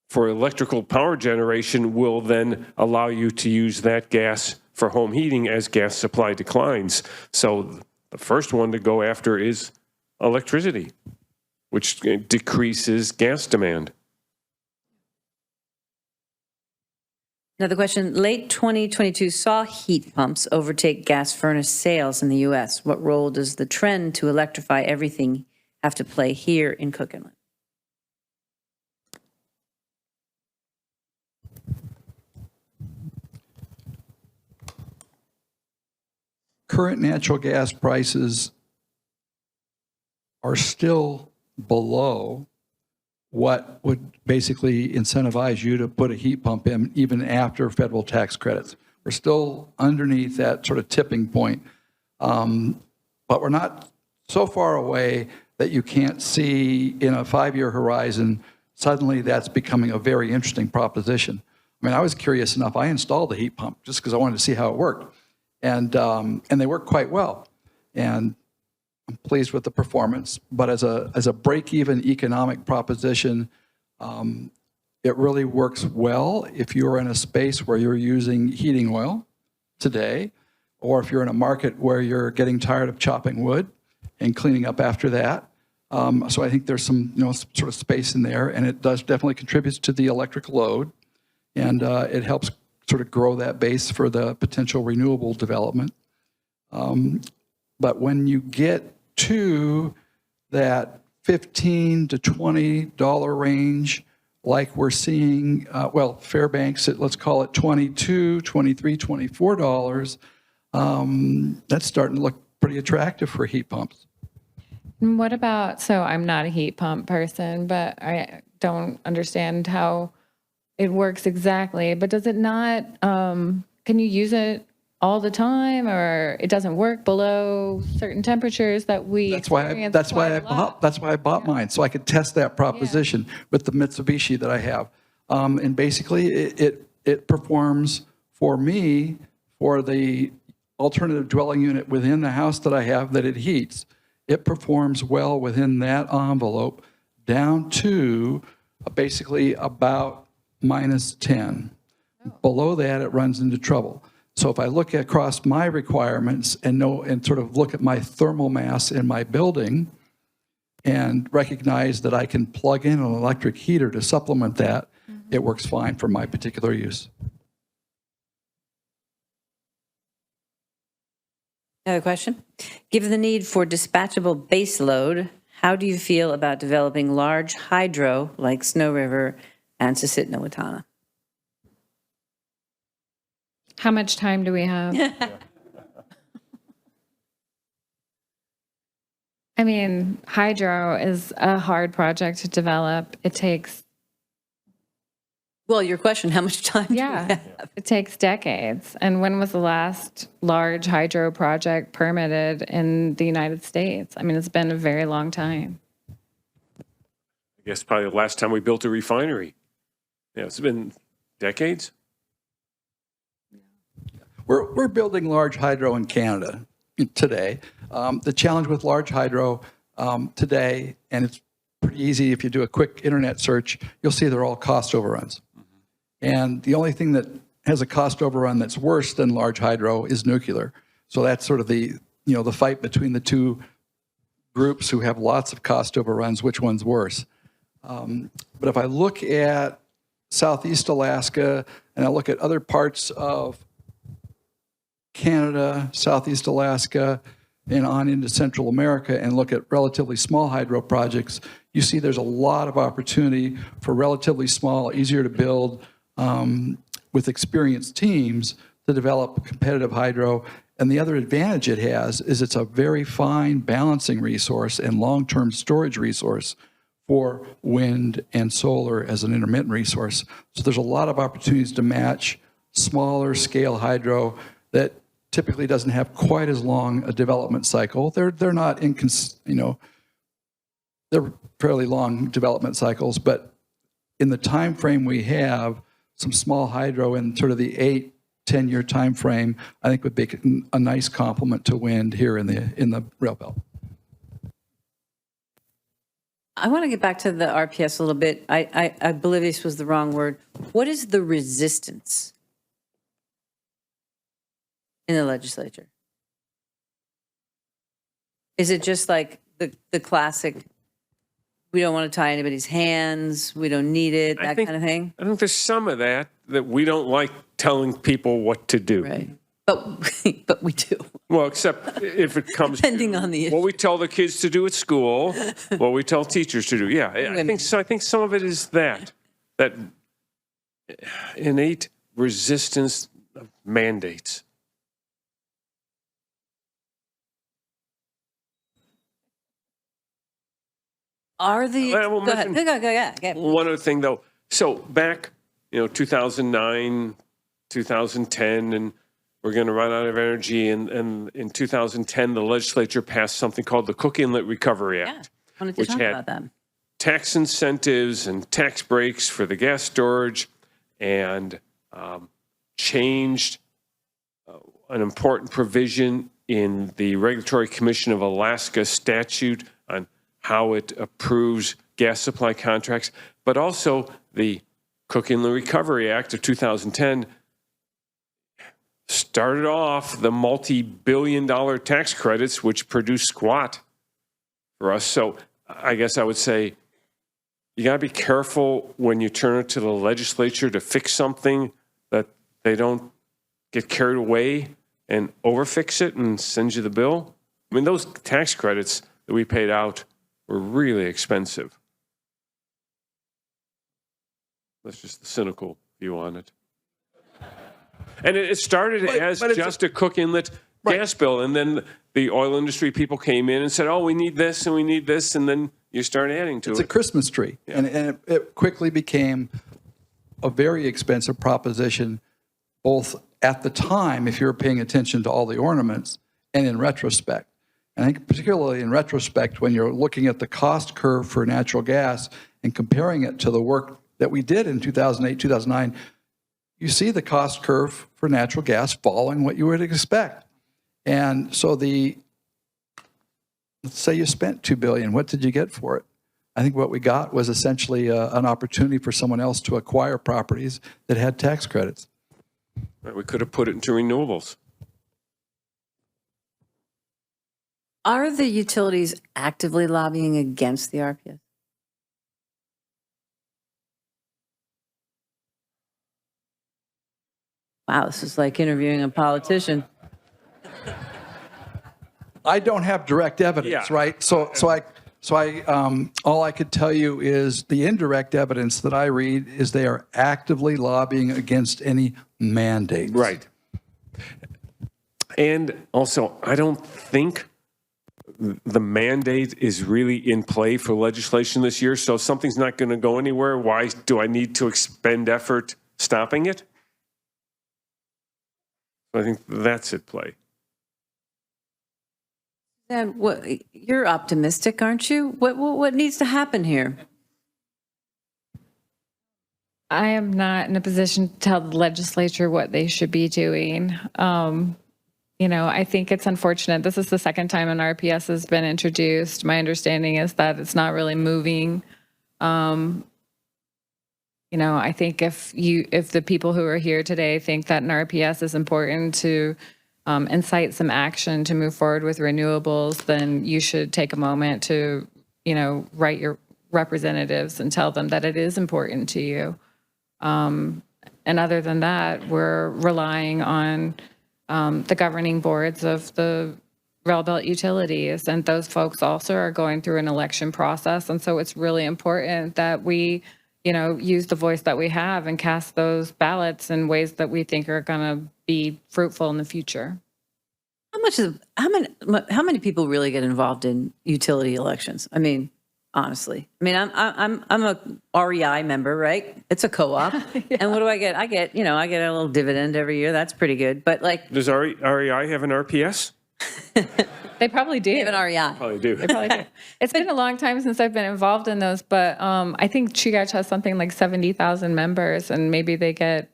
[SPEAKER 4] for electrical power generation, will then allow you to use that gas for home heating as gas supply declines. So the first one to go after is electricity, which decreases gas demand.
[SPEAKER 1] Another question. Late 2022 saw heat pumps overtake gas furnace sales in the U.S. What role does the trend to electrify everything have to play here in Cook Inlet?
[SPEAKER 2] Current natural gas prices are still below what would basically incentivize you to put a heat pump in even after federal tax credits. We're still underneath that sort of tipping point, but we're not so far away that you can't see in a 5-year horizon, suddenly that's becoming a very interesting proposition. I mean, I was curious enough, I installed a heat pump just because I wanted to see how it worked. And they work quite well. And I'm pleased with the performance, but as a break-even economic proposition, it really works well if you're in a space where you're using heating oil today, or if you're in a market where you're getting tired of chopping wood and cleaning up after that. So I think there's some sort of space in there, and it does definitely contributes to the electric load, and it helps sort of grow that base for the potential renewable development. But when you get to that $15 to $20 range, like we're seeing, Fairbanks, let's call it $22, $23, $24, that's starting to look pretty attractive for heat pumps.
[SPEAKER 3] And what about, so I'm not a heat pump person, but I don't understand how it works exactly, but does it not, can you use it all the time, or it doesn't work below certain temperatures that we
[SPEAKER 2] That's why I bought mine, so I could test that proposition with the Mitsubishi that I have. And basically it performs for me, for the alternative dwelling unit within the house that I have that it heats. It performs well within that envelope down to basically about -10. Below that, it runs into trouble. So if I look across my requirements and sort of look at my thermal mass in my building and recognize that I can plug in an electric heater to supplement that, it works fine for my particular use.
[SPEAKER 1] Another question. Given the need for dispatchable baseload, how do you feel about developing large hydro like Snow River and Susitna-Watana?
[SPEAKER 3] How much time do we have? I mean, hydro is a hard project to develop. It takes,
[SPEAKER 1] Well, your question, how much time do we
[SPEAKER 3] yeah,
[SPEAKER 1] have?
[SPEAKER 3] it takes decades. And when was the last large hydro project permitted in the United States? I mean, it's been a very long time.
[SPEAKER 4] I guess probably the last time we built a refinery. Yeah, it's been decades.
[SPEAKER 2] We're building large hydro in Canada today. The challenge with large hydro today, and it's pretty easy if you do a quick internet search, you'll see they're all cost overruns. And the only thing that has a cost overrun that's worse than large hydro is nuclear. So that's sort of the fight between the two groups who have lots of cost overruns, which one's worse. But if I look at Southeast Alaska and I look at other parts of Canada, Southeast Alaska, and on into Central America and look at relatively small hydro projects, you see there's a lot of opportunity for relatively small, easier to build, with experienced teams to develop competitive hydro. And the other advantage it has is it's a very fine balancing resource and long-term storage resource for wind and solar as an intermittent resource. So there's a lot of opportunities to match smaller scale hydro that typically doesn't have quite as long a development cycle. They're not they're fairly long development cycles, but in the time frame we have, some small hydro in sort of the 8-10 year time frame, I think would make a nice complement to wind here in the Railbelt.
[SPEAKER 1] I want to get back to the RPS a little bit. I believe this was the wrong word. What is the resistance in the legislature? Is it just like the classic, we don't want to tie anybody's hands, we don't need it, that kind of thing?
[SPEAKER 4] I think there's some of that we don't like telling people what to do.
[SPEAKER 1] Right. But we do.
[SPEAKER 4] Well, except if it comes
[SPEAKER 1] Depending on the issue.
[SPEAKER 4] what we tell the kids to do at school, what we tell teachers to do. Yeah, I think so. I think some of it is that innate resistance of mandates.
[SPEAKER 1] Are the,
[SPEAKER 4] Well,
[SPEAKER 1] go ahead. Go ahead.
[SPEAKER 4] One other thing, though. So back, 2009, 2010, and we're going to run out of energy. And in 2010, the legislature passed something called the Cook Inlet Recovery
[SPEAKER 1] Yeah,
[SPEAKER 4] Act,
[SPEAKER 1] I wanted to
[SPEAKER 4] which
[SPEAKER 1] talk
[SPEAKER 4] had
[SPEAKER 1] about that.
[SPEAKER 4] tax incentives and tax breaks for the gas storage, and changed an important provision in the Regulatory Commission of Alaska statute on how it approves gas supply contracts, but also the Cook Inlet Recovery Act of 2010 started off the multi-billion-dollar tax credits, which produced squat for us. So I guess I would say you got to be careful when you turn it to the legislature to fix something that they don't get carried away and overfix it and send you the bill. I mean, those tax credits that we paid out were really expensive. That's just the cynical view on it. And it started as just a Cook Inlet gas bill. And then the oil industry people came in and said, oh, we need this and we need this. And then you start adding to it.
[SPEAKER 2] It's a Christmas tree. Yeah. And it quickly became a very expensive proposition, both at the time, if you were paying attention to all the ornaments, and in retrospect. And I think particularly in retrospect, when you're looking at the cost curve for natural gas and comparing it to the work that we did in 2008, 2009, you see the cost curve for natural gas following what you would expect. And so let's say you spent $2 billion, what did you get for it? I think what we got was essentially an opportunity for someone else to acquire properties that had tax credits.
[SPEAKER 4] Right, we could have put it into renewables.
[SPEAKER 1] Are the utilities actively lobbying against the RPS? Wow, this is like interviewing a politician.
[SPEAKER 2] I don't have direct evidence, right? So all I could tell you is the indirect evidence that I read is they are actively lobbying against any mandates.
[SPEAKER 4] Right. And also, I don't think the mandate is really in play for legislation this year. So if something's not going to go anywhere, why do I need to expend effort stopping it? I think that's at play.
[SPEAKER 1] And you're optimistic, aren't you? What needs to happen here?
[SPEAKER 3] I am not in a position to tell the legislature what they should be doing. I think it's unfortunate. This is the second time an RPS has been introduced. My understanding is that it's not really moving. I think if the people who are here today think that an RPS is important to incite some action to move forward with renewables, then you should take a moment to, write your representatives and tell them that it is important to you. And other than that, we're relying on the governing boards of the Railbelt utilities, and those folks also are going through an election process. And so it's really important that we, use the voice that we have and cast those ballots in ways that we think are going to be fruitful in the future.
[SPEAKER 1] How many people really get involved in utility elections? I mean, honestly, I'm a REI member, right? It's a co-op. Yeah. And what do I get? I get a little dividend every year. That's pretty good. But
[SPEAKER 4] does REI have an RPS?
[SPEAKER 3] They probably do.
[SPEAKER 1] They have an REI.
[SPEAKER 4] Probably do.
[SPEAKER 3] They probably do. It's been a long time since I've been involved in those, but I think Chugach has something like 70,000 members, and maybe they get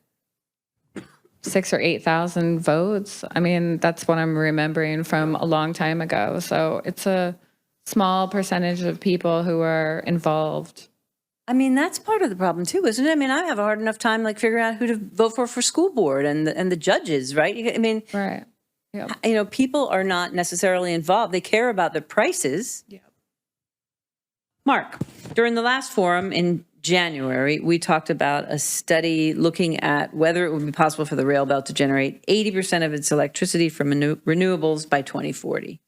[SPEAKER 3] 6,000 or 8,000 votes. That's what I'm remembering from a long time ago. So it's a small percentage of people who are involved.
[SPEAKER 1] That's part of the problem too, isn't it? I have a hard enough time figuring out who to vote for school board and the judges, right?
[SPEAKER 3] Right. Yep.
[SPEAKER 1] People are not necessarily involved. They care about the prices.
[SPEAKER 3] Yep.
[SPEAKER 1] Mark, during the last forum in January, we talked about a study looking at whether it would be possible for the Railbelt to generate 80% of its electricity from renewables by 2040.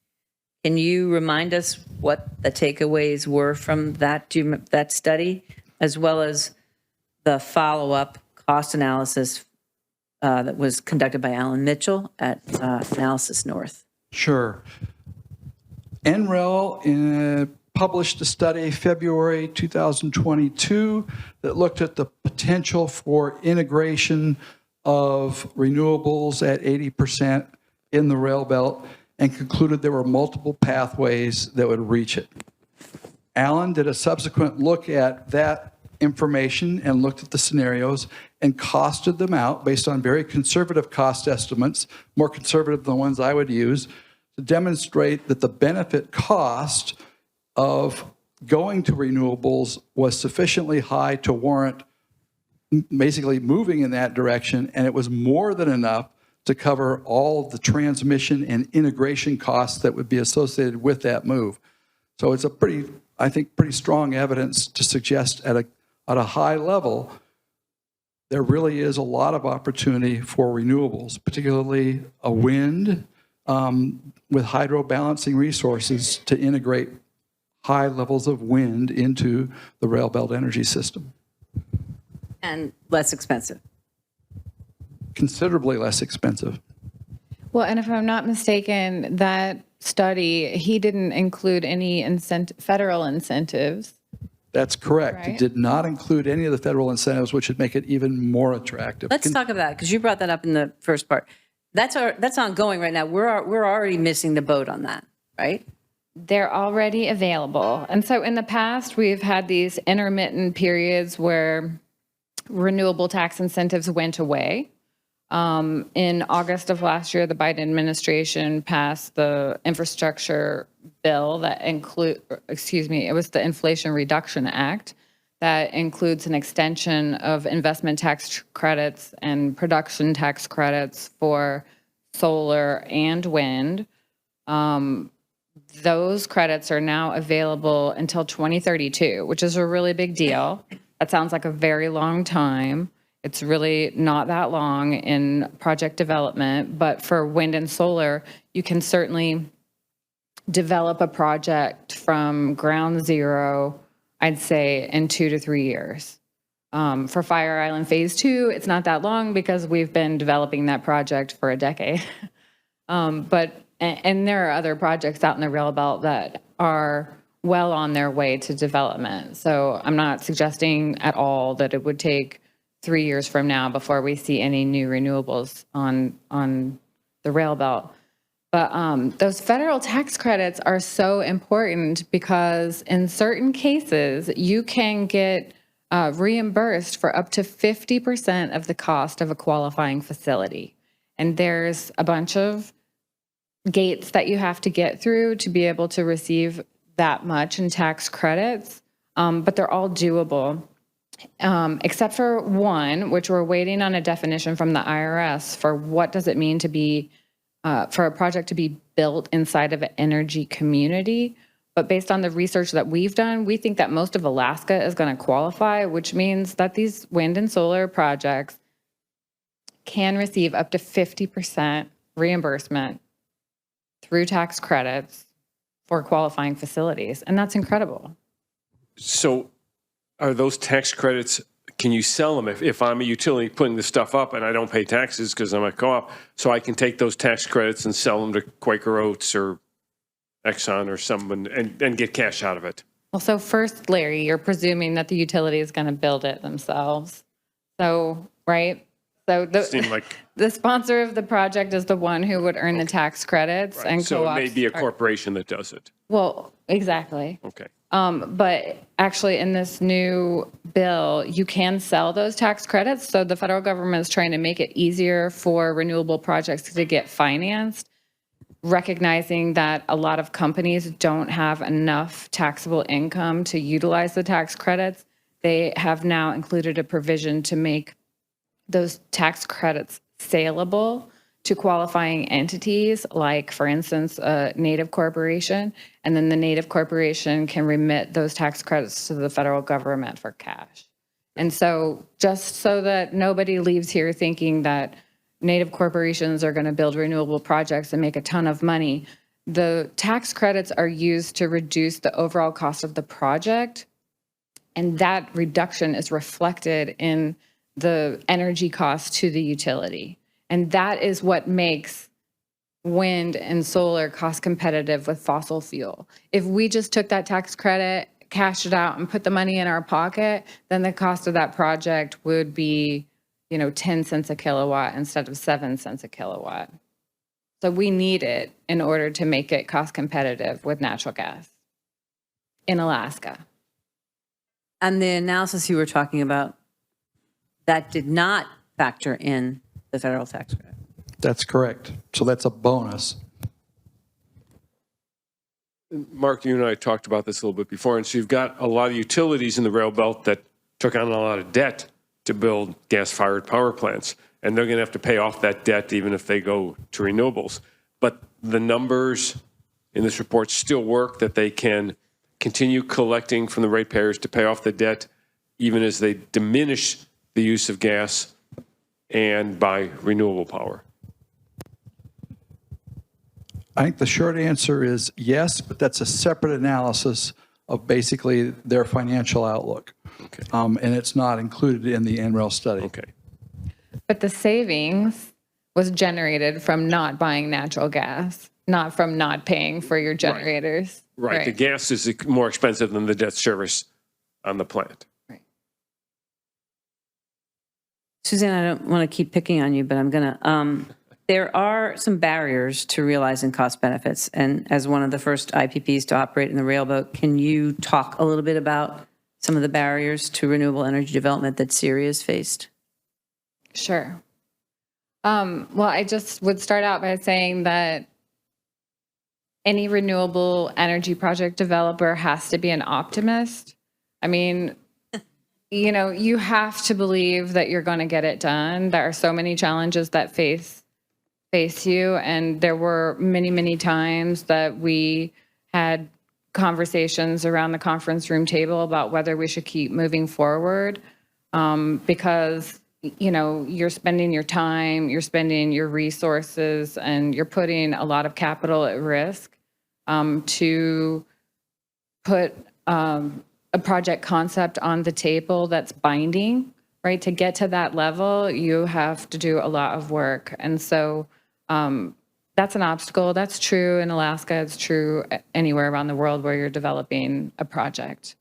[SPEAKER 1] Can you remind us what the takeaways were from that study, as well as the follow-up cost analysis that was conducted by Alan Mitchell at Analysis North?
[SPEAKER 2] Sure. NREL published a study February 2022 that looked at the potential for integration of renewables at 80% in the Railbelt and concluded there were multiple pathways that would reach it. Alan did a subsequent look at that information and looked at the scenarios and costed them out based on very conservative cost estimates, more conservative than the ones I would use, to demonstrate that the benefit cost of going to renewables was sufficiently high to warrant basically moving in that direction, and it was more than enough to cover all of the transmission and integration costs that would be associated with that move. So it's pretty strong evidence to suggest at a high level, there really is a lot of opportunity for renewables, particularly a wind with hydro balancing resources to integrate high levels of wind into the Railbelt energy system.
[SPEAKER 1] And less expensive.
[SPEAKER 2] Considerably less expensive.
[SPEAKER 3] Well, and if I'm not mistaken, that study, he didn't include any federal incentives.
[SPEAKER 2] That's correct.
[SPEAKER 3] Right.
[SPEAKER 2] It did not include any of the federal incentives, which would make it even more attractive.
[SPEAKER 1] Let's talk about that, because you brought that up in the first part. That's ongoing right now. We're already missing the boat on that, right?
[SPEAKER 3] They're already available. And so in the past, we've had these intermittent periods where renewable tax incentives went away. In August of last year, the Biden administration passed the infrastructure bill that it was the Inflation Reduction Act that includes an extension of investment tax credits and production tax credits for solar and wind. Those credits are now available until 2032, which is a really big deal. That sounds like a very long time. It's really not that long in project development, but for wind and solar, you can certainly develop a project from ground zero, I'd say, in 2 to 3 years. For Fire Island Phase 2, it's not that long because we've been developing that project for a decade. But and there are other projects out in the Railbelt that are well on their way to development. So I'm not suggesting at all that it would take 3 years from now before we see any new renewables on the Railbelt. But those federal tax credits are so important because in certain cases, you can get reimbursed for up to 50% of the cost of a qualifying facility. And there's a bunch of gates that you have to get through to be able to receive that much in tax credits, but they're all doable. Except for one, which we're waiting on a definition from the IRS for what does it mean to be for a project to be built inside of an energy community. But based on the research that we've done, we think that most of Alaska is going to qualify, which means that these wind and solar projects can receive up to 50% reimbursement through tax credits for qualifying facilities. And that's incredible.
[SPEAKER 4] So are those tax credits, can you sell them if I'm a utility putting this stuff up and I don't pay taxes because I'm a co-op, so I can take those tax credits and sell them to Quaker Oats or Exxon or someone and get cash out of it?
[SPEAKER 3] Well, so first, Larry, you're presuming that the utility is going to build it themselves. So, right? So
[SPEAKER 4] Seemed like,
[SPEAKER 3] the sponsor of the project is the one who would earn the tax credits,
[SPEAKER 4] right.
[SPEAKER 3] and
[SPEAKER 4] So it may
[SPEAKER 3] co-ops
[SPEAKER 4] be a
[SPEAKER 3] are-
[SPEAKER 4] corporation that does it.
[SPEAKER 3] Well, exactly.
[SPEAKER 4] Okay.
[SPEAKER 3] But actually, in this new bill, you can sell those tax credits. So the federal government is trying to make it easier for renewable projects to get financed, recognizing that a lot of companies don't have enough taxable income to utilize the tax credits. They have now included a provision to make those tax credits saleable to qualifying entities, like, for instance, a native corporation, and then the native corporation can remit those tax credits to the federal government for cash. And so just so that nobody leaves here thinking that native corporations are going to build renewable projects and make a ton of money, the tax credits are used to reduce the overall cost of the project, and that reduction is reflected in the energy cost to the utility. And that is what makes wind and solar cost competitive with fossil fuel. If we just took that tax credit, cashed it out, and put the money in our pocket, then the cost of that project would be, 10 cents a kilowatt instead of 7 cents a kilowatt. So we need it in order to make it cost competitive with natural gas in Alaska.
[SPEAKER 1] And the analysis you were talking about, that did not factor in the federal tax credit.
[SPEAKER 2] That's correct. So that's a bonus.
[SPEAKER 4] Mark, you and I talked about this a little bit before, and so you've got a lot of utilities in the Railbelt that took on a lot of debt to build gas-fired power plants, and they're going to have to pay off that debt even if they go to renewables. But the numbers in this report still work, that they can continue collecting from the ratepayers to pay off the debt even as they diminish the use of gas and buy renewable power.
[SPEAKER 2] I think the short answer is yes, but that's a separate analysis of basically their financial outlook.
[SPEAKER 4] Okay.
[SPEAKER 2] And it's not included in the NREL study.
[SPEAKER 4] Okay.
[SPEAKER 3] But the savings was generated from not buying natural gas, not from not paying for your generators.
[SPEAKER 4] Right. The gas is more expensive than the debt service on the plant.
[SPEAKER 3] Right.
[SPEAKER 1] Suzanne, I don't want to keep picking on you, but I'm going to. There are some barriers to realizing cost benefits. And as one of the first IPPs to operate in the Railboat, can you talk a little bit about some of the barriers to renewable energy development that Syria has faced?
[SPEAKER 3] Sure. Well, I just would start out by saying that any renewable energy project developer has to be an optimist. I mean, you have to believe that you're going to get it done. There are so many challenges that face you, and there were many, many times that we had conversations around the conference room table about whether we should keep moving forward, because you're spending your time, you're spending your resources, and you're putting a lot of capital at risk to put a project concept on the table that's binding, right? To get to that level, you have to do a lot of work. And so that's an obstacle. That's true in Alaska. It's true anywhere around the world where you're developing a project.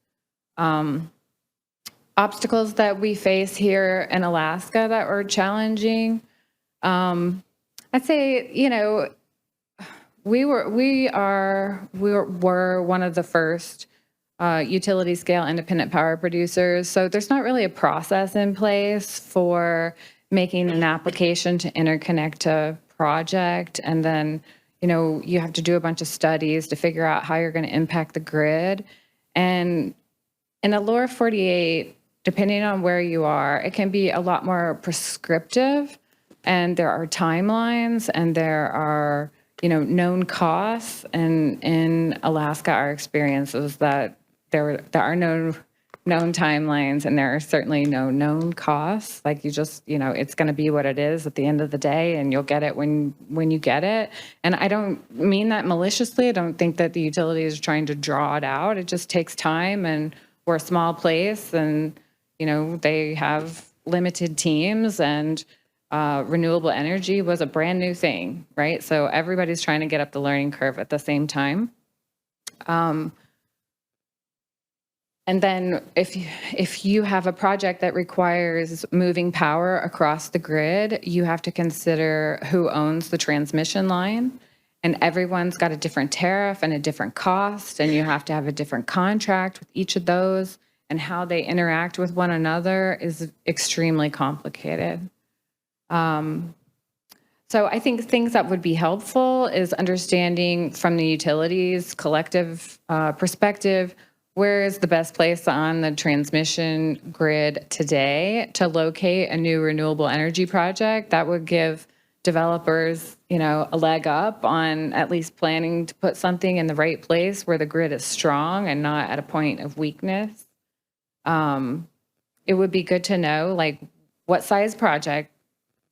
[SPEAKER 3] Obstacles that we face here in Alaska that were challenging, I'd say, you know, we were one of the first utility scale independent power producers. So there's not really a process in place for making an application to interconnect a project. And then, you know, you have to do a bunch of studies to figure out how you're going to impact the grid. And in the lower 48, depending on where you are, it can be a lot more prescriptive. And there are timelines and there are, you know, known costs. And in Alaska, our experience is that there are no known timelines and there are certainly no known costs. Like you just, you know, it's going to be what it is at the end of the day and you'll get it when you get it. And I don't mean that maliciously. I don't think that the utility is trying to draw it out. It just takes time and we're a small place and, you know, they have limited teams and renewable energy was a brand new thing, right? So everybody's trying to get up the learning curve at the same time. And then if you have a project that requires moving power across the grid, you have to consider who owns the transmission line. And everyone's got a different tariff and a different cost, and you have to have a different contract with each of those, and how they interact with one another is extremely complicated. So I think things that would be helpful is understanding from the utilities collective perspective, where is the best place on the transmission grid today to locate a new renewable energy project that would give developers, you know, a leg up on at least planning to put something in the right place where the grid is strong and not at a point of weakness. It would be good to know, like, what size project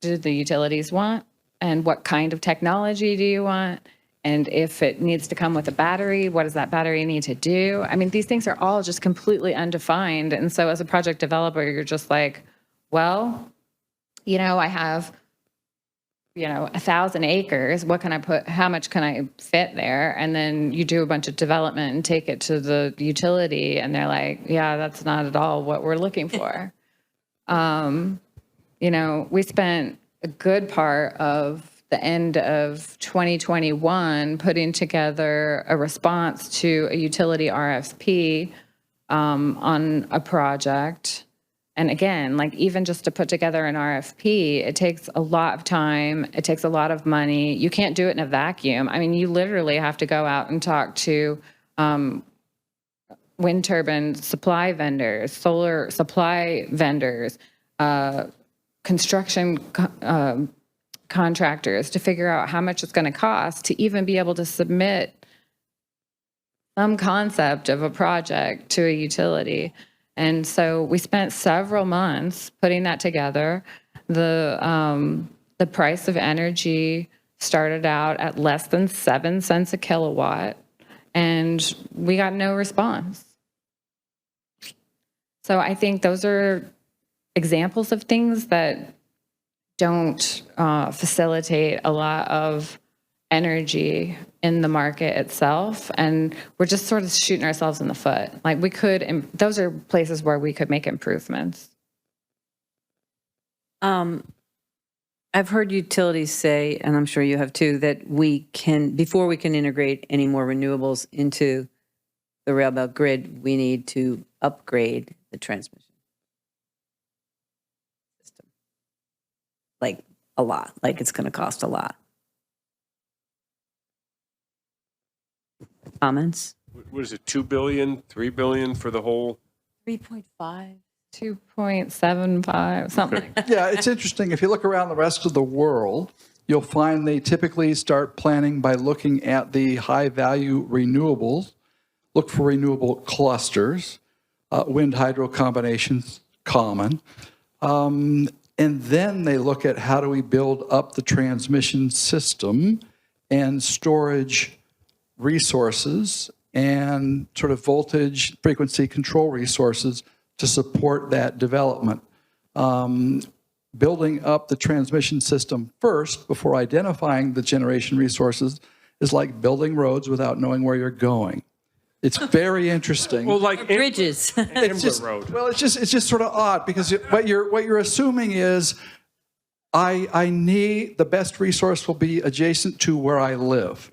[SPEAKER 3] do the utilities want and what kind of technology do you want? And if it needs to come with a battery, what does that battery need to do? I mean, these things are all just completely undefined. And so as a project developer, you're just like, well, you know, I have, you know, 1,000 acres. What can I put? How much can I fit there? And then you do a bunch of development and take it to the utility. And they're like, yeah, that's not at all what we're looking for. You know, we spent a good part of the end of 2021 putting together a response to a utility RFP on a project. And again, like even just to put together an RFP, it takes a lot of time. It takes a lot of money. You can't do it in a vacuum. I mean, you literally have to go out and talk to wind turbine supply vendors, solar supply vendors, construction contractors to figure out how much it's going to cost to even be able to submit some concept of a project to a utility. And so we spent several months putting that together. The price of energy started out at less than 7 cents a kilowatt, and we got no response. So I think those are examples of things that don't facilitate a lot of energy in the market itself. And we're just sort of shooting ourselves in the foot. Like we could, those are places where we could make improvements.
[SPEAKER 1] I've heard utilities say, and I'm sure you have too, that before we can integrate any more renewables into the Railbelt grid, we need to upgrade the transmission system. Like a lot, like it's going to cost a lot. Comments?
[SPEAKER 4] What is it, 2 billion, 3 billion for the whole?
[SPEAKER 1] 3.5.
[SPEAKER 3] 2.75, something like that.
[SPEAKER 2] Yeah, it's interesting. If you look around the rest of the world, you'll find they typically start planning by looking at the high-value renewables, look for renewable clusters, wind-hydro combinations, common. And then they look at how do we build up the transmission system and storage resources and sort of voltage, frequency control resources to support that development. building up the transmission system first before identifying the generation resources is like building roads without knowing where you're going. It's very interesting.
[SPEAKER 4] Well, like
[SPEAKER 1] Bridges.
[SPEAKER 4] Amber Road.
[SPEAKER 2] Well, it's just sort of odd because what you're assuming is I need the best resource will be adjacent to where I live,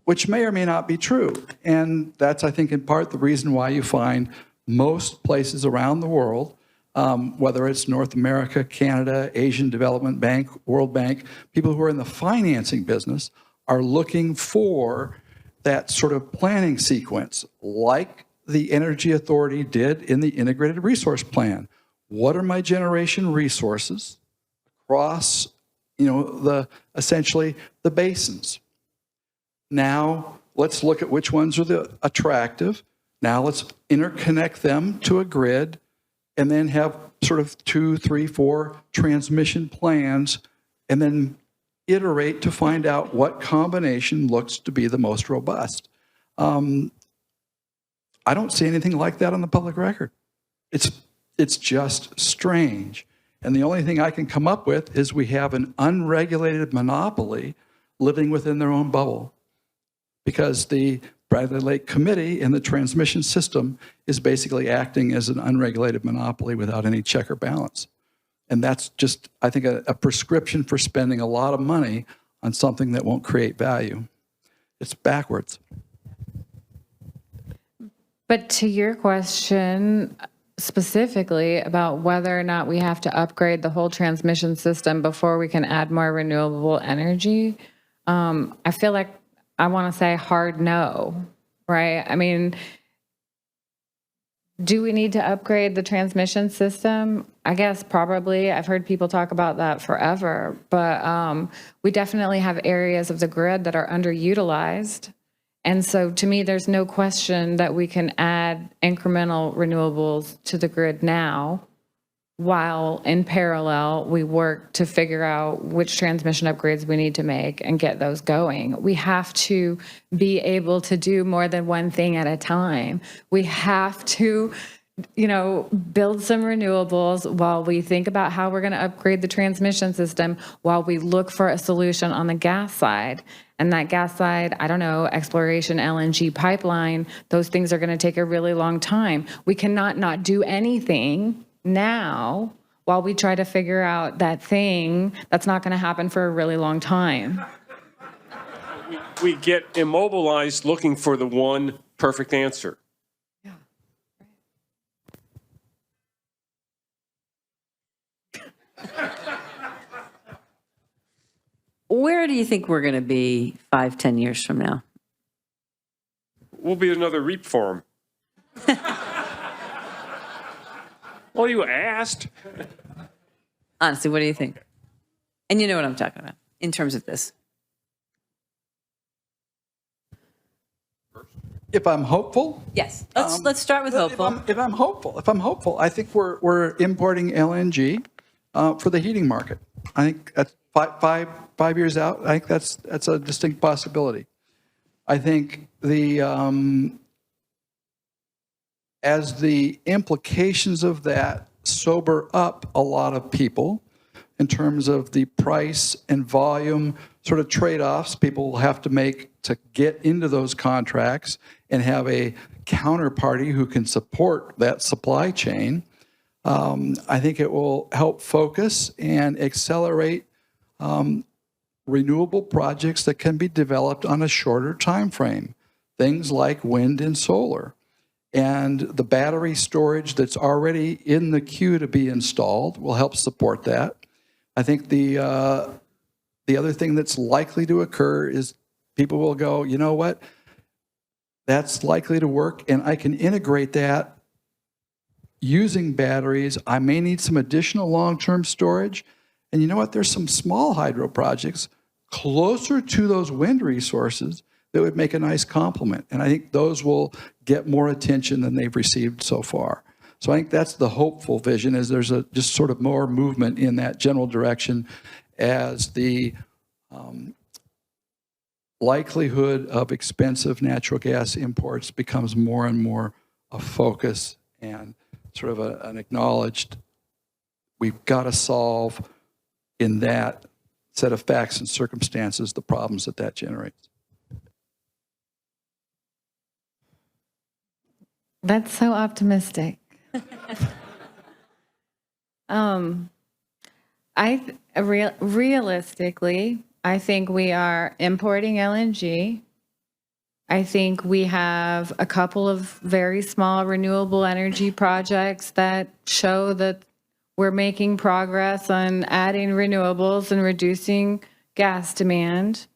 [SPEAKER 2] which may or may not be true. And that's, I think, in part the reason why you find most places around the world, whether it's North America, Canada, Asian Development Bank, World Bank, people who are in the financing business are looking for that sort of planning sequence, like the Energy Authority did in the Integrated Resource Plan. What are my generation resources across, essentially the basins? Now, let's look at which ones are the attractive. Now, let's interconnect them to a grid and then have sort of 2, 3, 4 transmission plans and then iterate to find out what combination looks to be the most robust. I don't see anything like that on the public record. It's just strange. And the only thing I can come up with is we have an unregulated monopoly living within their own bubble, because the Bradley Lake Committee in the transmission system is basically acting as an unregulated monopoly without any check or balance. And that's just, I think, a prescription for spending a lot of money on something that won't create value. It's backwards.
[SPEAKER 3] But to your question specifically about whether or not we have to upgrade the whole transmission system before we can add more renewable energy, I feel like I want to say hard no, right? I mean, do we need to upgrade the transmission system? I guess probably. I've heard people talk about that forever, but we definitely have areas of the grid that are underutilized. And so to me, there's no question that we can add incremental renewables to the grid now, while in parallel, we work to figure out which transmission upgrades we need to make and get those going. We have to be able to do more than one thing at a time. We have to, build some renewables while we think about how we're going to upgrade the transmission system, while we look for a solution on the gas side. And that gas side, I don't know, exploration, LNG pipeline, those things are going to take a really long time. We cannot not do anything now while we try to figure out that thing that's not going to happen for a really long time.
[SPEAKER 4] We get immobilized looking for the one perfect answer.
[SPEAKER 3] Yeah.
[SPEAKER 1] Where do you think we're going to be 5, 10 years from now?
[SPEAKER 4] We'll be another REAP farm. Well, you asked.
[SPEAKER 1] Honestly, what do you think? And you know what I'm talking about in terms of this.
[SPEAKER 2] If I'm hopeful,
[SPEAKER 1] Yes, let's start with hopeful.
[SPEAKER 2] If I'm hopeful, I think we're importing LNG for the heating market. I think that's five years out. I think that's a distinct possibility. I think as the implications of that sober up a lot of people in terms of the price and volume sort of trade-offs people will have to make to get into those contracts and have a counterparty who can support that supply chain, I think it will help focus and accelerate renewable projects that can be developed on a shorter time frame, things like wind and solar. And the battery storage that's already in the queue to be installed will help support that. I think the other thing that's likely to occur is people will go, you know what, that's likely to work, and I can integrate that using batteries. I may need some additional long-term storage. And you know what, there's some small hydro projects closer to those wind resources that would make a nice complement. And I think those will get more attention than they've received so far. So I think that's the hopeful vision, is there's just sort of more movement in that general direction as the likelihood of expensive natural gas imports becomes more and more a focus and sort of an acknowledged, we've got to solve in that set of facts and circumstances the problems that that generates.
[SPEAKER 3] That's so optimistic. Realistically, I think we are importing LNG. I think we have a couple of very small renewable energy projects that show that we're making progress on adding renewables and reducing gas demand.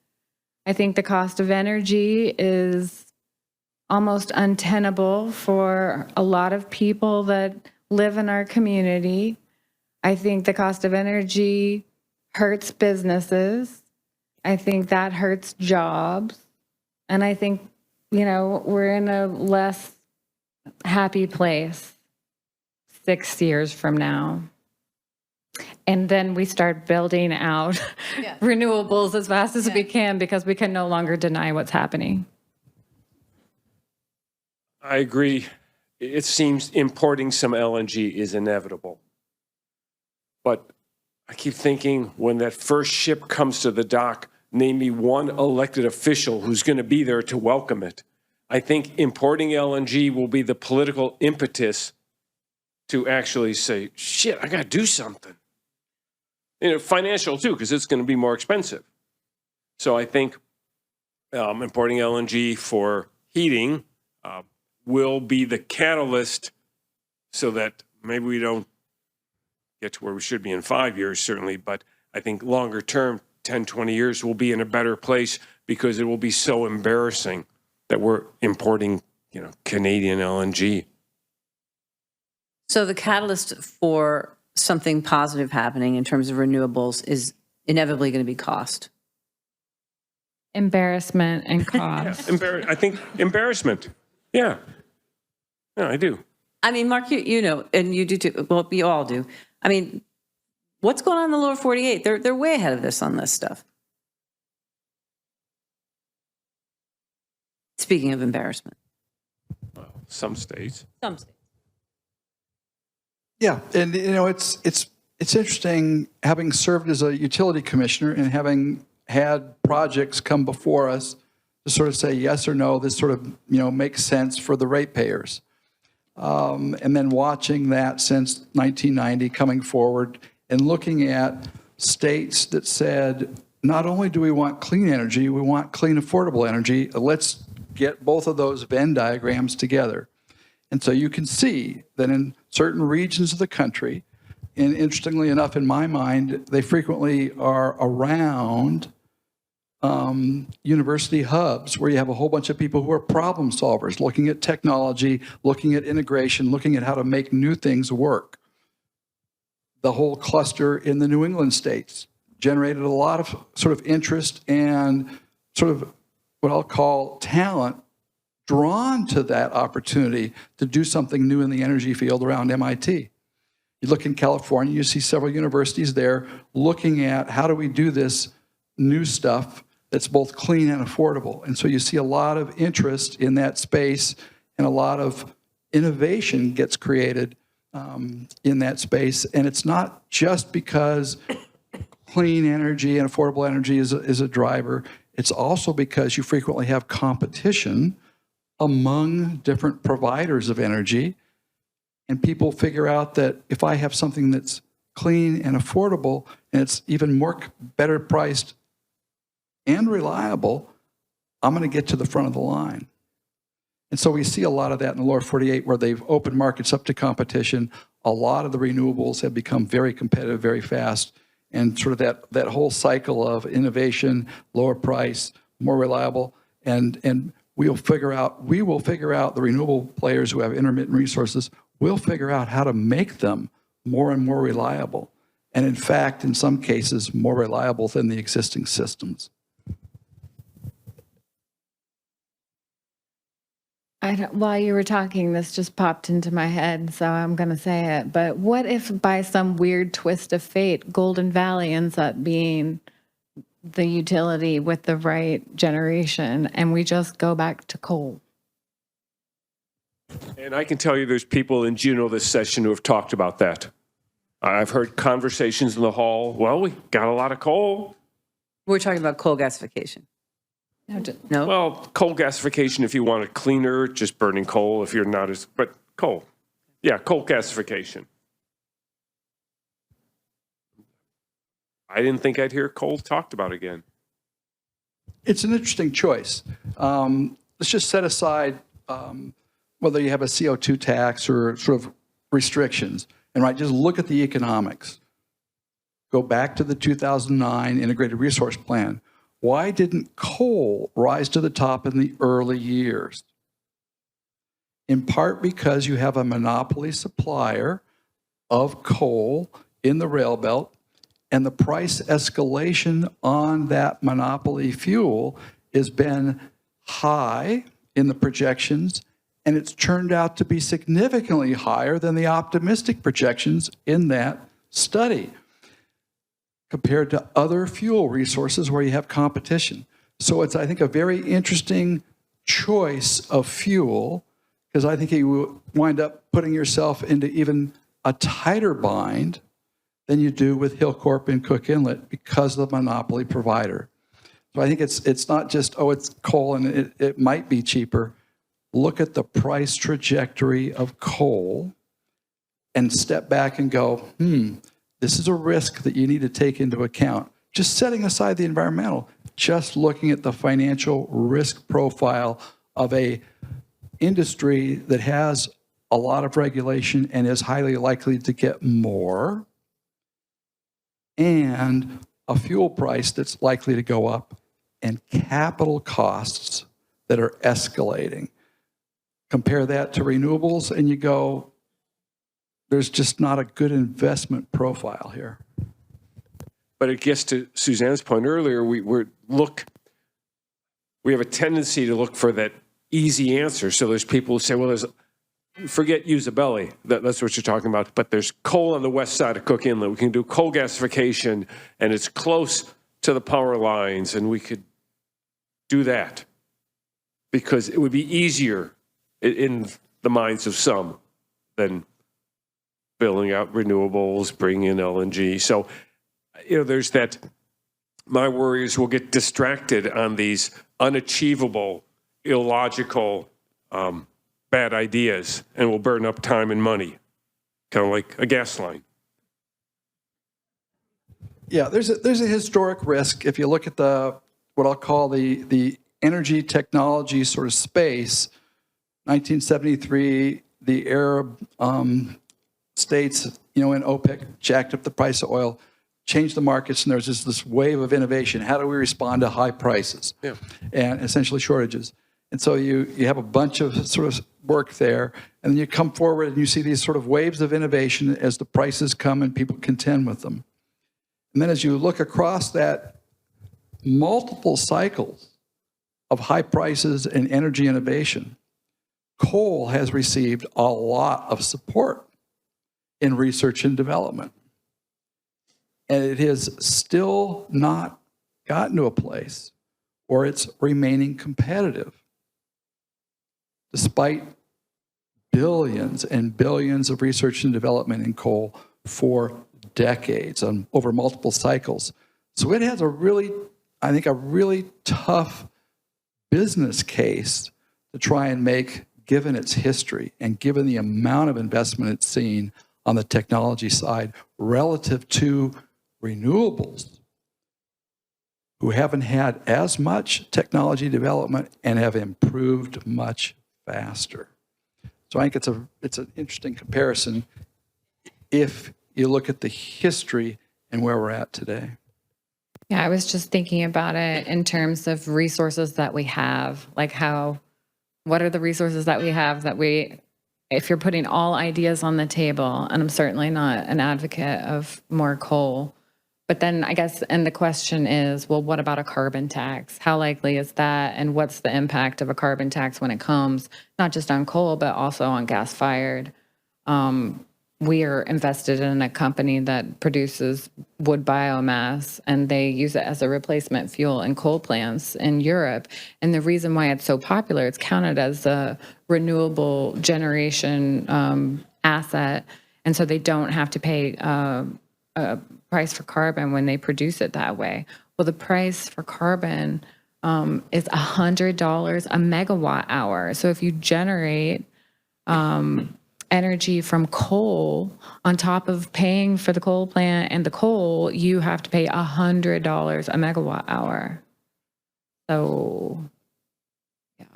[SPEAKER 3] I think the cost of energy is almost untenable for a lot of people that live in our community. I think the cost of energy hurts businesses. I think that hurts jobs. And I think, we're in a less happy place 6 years from now. And then we start building out renewables as fast as we can because we can no longer deny what's happening.
[SPEAKER 4] I agree. It seems importing some LNG is inevitable. But I keep thinking when that first ship comes to the dock, name me one elected official who's going to be there to welcome it. I think importing LNG will be the political impetus to actually say, shit, I got to do something. Financial too, because it's going to be more expensive. So I think importing LNG for heating will be the catalyst so that maybe we don't get to where we should be in 5 years, certainly, but I think longer term, 10, 20 years, we'll be in a better place because it will be so embarrassing that we're importing, Canadian LNG.
[SPEAKER 1] So the catalyst for something positive happening in terms of renewables is inevitably going to be cost.
[SPEAKER 3] Embarrassment and cost.
[SPEAKER 4] I think embarrassment. Yeah. No, I do.
[SPEAKER 1] I mean, Mark, you know, and you do too. Well, you all do. I mean, what's going on in the lower 48? They're way ahead of this on this stuff. Speaking of embarrassment.
[SPEAKER 4] Well, some states.
[SPEAKER 1] Some states.
[SPEAKER 2] Yeah, and it's interesting having served as a utility commissioner and having had projects come before us to sort of say yes or no, this sort of makes sense for the ratepayers. And then watching that since 1990 coming forward and looking at states that said, not only do we want clean energy, we want clean, affordable energy. Let's get both of those Venn diagrams together. And so you can see that in certain regions of the country, and interestingly enough, in my mind, they frequently are around university hubs where you have a whole bunch of people who are problem solvers, looking at technology, looking at integration, looking at how to make new things work. The whole cluster in the New England states generated a lot of sort of interest and sort of what I'll call talent drawn to that opportunity to do something new in the energy field around MIT. You look in California, you see several universities there looking at how do we do this new stuff that's both clean and affordable. And so you see a lot of interest in that space and a lot of innovation gets created in that space. And it's not just because clean energy and affordable energy is a driver. It's also because you frequently have competition among different providers of energy. And people figure out that if I have something that's clean and affordable, and it's even better priced and reliable, I'm going to get to the front of the line. And so we see a lot of that in the lower 48 where they've opened markets up to competition. A lot of the renewables have become very competitive very fast. And sort of that whole cycle of innovation, lower price, more reliable, and we will figure out the renewable players who have intermittent resources, we'll figure out how to make them more and more reliable. And in fact, in some cases, more reliable than the existing systems.
[SPEAKER 3] While you were talking, this just popped into my head, so I'm going to say it. But what if by some weird twist of fate, Golden Valley ends up being the utility with the right generation and we just go back to coal?
[SPEAKER 4] And I can tell you there's people in Juneau this session who have talked about that. I've heard conversations in the hall, well, we got a lot of coal.
[SPEAKER 1] We're talking about coal gasification. No?
[SPEAKER 4] Well, coal gasification, if you want it cleaner, just burning coal if you're not as, but coal. Yeah, coal gasification. I didn't think I'd hear coal talked about again.
[SPEAKER 2] It's an interesting choice. Let's just set aside whether you have a CO2 tax or sort of restrictions, and just look at the economics. Go back to the 2009 Integrated Resource Plan. Why didn't coal rise to the top in the early years? In part because you have a monopoly supplier of coal in the Railbelt, and the price escalation on that monopoly fuel has been high in the projections, and it's turned out to be significantly higher than the optimistic projections in that study compared to other fuel resources where you have competition. So it's, I think, a very interesting choice of fuel, because I think you will wind up putting yourself into even a tighter bind than you do with Hillcorp and Cook Inlet because of the monopoly provider. So I think it's not just, oh, it's coal and it might be cheaper. Look at the price trajectory of coal and step back and go, this is a risk that you need to take into account. Just setting aside the environmental, just looking at the financial risk profile of a industry that has a lot of regulation and is highly likely to get more, and a fuel price that's likely to go up, and capital costs that are escalating. Compare that to renewables and you go, there's just not a good investment profile here.
[SPEAKER 4] But it gets to Suzanne's point earlier, we have a tendency to look for that easy answer. So there's people who say, well, forget usability, that's what you're talking about, but there's coal on the west side of Cook Inlet. We can do coal gasification, and it's close to the power lines, and we could do that because it would be easier in the minds of some than building out renewables, bringing in LNG. So, there's that, my worry is we'll get distracted on these unachievable, illogical, bad ideas, and we'll burn up time and money, kind of like a gas line.
[SPEAKER 2] Yeah, there's a historic risk if you look at what I'll call the energy technology sort of space. 1973, the Arab states, in OPEC, jacked up the price of oil, changed the markets, and there's this wave of innovation. How do we respond to high prices and essentially shortages? And so you have a bunch of sort of work there, and then you come forward and you see these sort of waves of innovation as the prices come and people contend with them. And then as you look across that multiple cycles of high prices and energy innovation, coal has received a lot of support in research and development. And it has still not gotten to a place where it's remaining competitive, despite billions and billions of research and development in coal for decades over multiple cycles. So it has a really tough business case to try and make, given its history and given the amount of investment it's seen on the technology side relative to renewables, who haven't had as much technology development and have improved much faster. So I think it's an interesting comparison if you look at the history and where we're at today.
[SPEAKER 3] Yeah, I was just thinking about it in terms of resources that we have, like what are the resources that we have if you're putting all ideas on the table, and I'm certainly not an advocate of more coal, but then I guess, and the question is, well, what about a carbon tax? How likely is that? And what's the impact of a carbon tax when it comes not just on coal, but also on gas-fired? We are invested in a company that produces wood biomass, and they use it as a replacement fuel in coal plants in Europe. And the reason why it's so popular, it's counted as a renewable generation asset. And so they don't have to pay a price for carbon when they produce it that way. Well, the price for carbon is $100 a megawatt hour. So if you generate energy from coal on top of paying for the coal plant and the coal, you have to pay $100 a megawatt hour. So, yeah.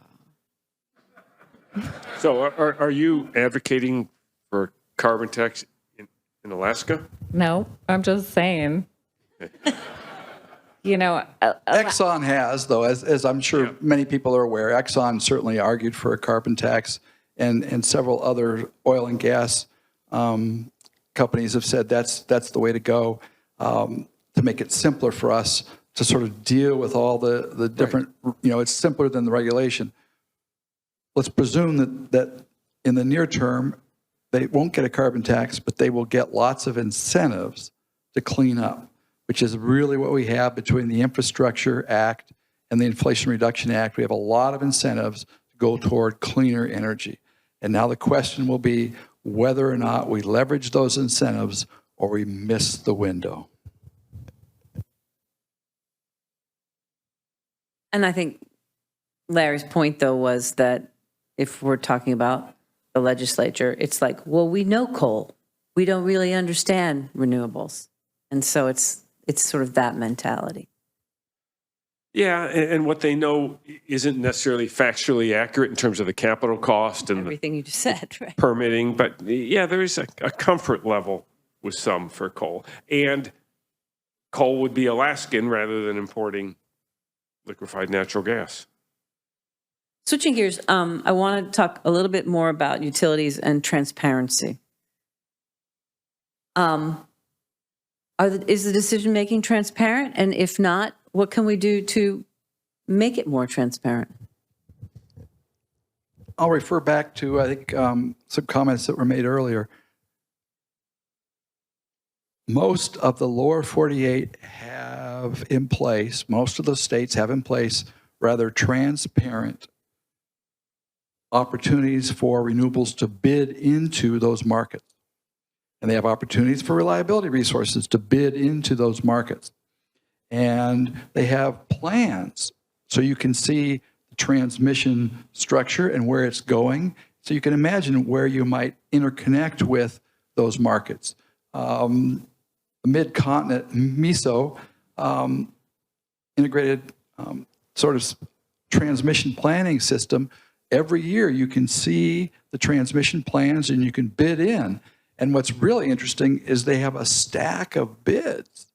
[SPEAKER 4] So are you advocating for carbon tax in Alaska?
[SPEAKER 3] No, I'm just saying. You know,
[SPEAKER 2] Exxon has, though, as I'm sure
[SPEAKER 4] Yeah.
[SPEAKER 2] many people are aware, Exxon certainly argued for a carbon tax, and several other oil and gas companies have said that's the way to go, to make it simpler for us to sort of deal with all the different, it's simpler than the regulation. Let's presume that in the near term, they won't get a carbon tax, but they will get lots of incentives to clean up, which is really what we have between the Infrastructure Act and the Inflation Reduction Act. We have a lot of incentives to go toward cleaner energy. And now the question will be whether or not we leverage those incentives or we miss the window.
[SPEAKER 1] And I think Larry's point, though, was that if we're talking about the legislature, it's like, well, we know coal. We don't really understand renewables. And so it's sort of that mentality.
[SPEAKER 4] Yeah, and what they know isn't necessarily factually accurate in terms of the capital cost and the
[SPEAKER 1] Everything you just said, right?
[SPEAKER 4] permitting. But yeah, there is a comfort level with some for coal. And coal would be Alaskan rather than importing liquefied natural gas.
[SPEAKER 1] Switching gears, I want to talk a little bit more about utilities and transparency. Is the decision-making transparent? And if not, what can we do to make it more transparent?
[SPEAKER 2] I'll refer back to, I think, some comments that were made earlier. Most of the lower 48 have in place, most of the states have in place rather transparent opportunities for renewables to bid into those markets. And they have opportunities for reliability resources to bid into those markets. And they have plans so you can see the transmission structure and where it's going. So you can imagine where you might interconnect with those markets. Mid-continent MISO integrated sort of transmission planning system. Every year you can see the transmission plans and you can bid in. And what's really interesting is they have a stack of bids.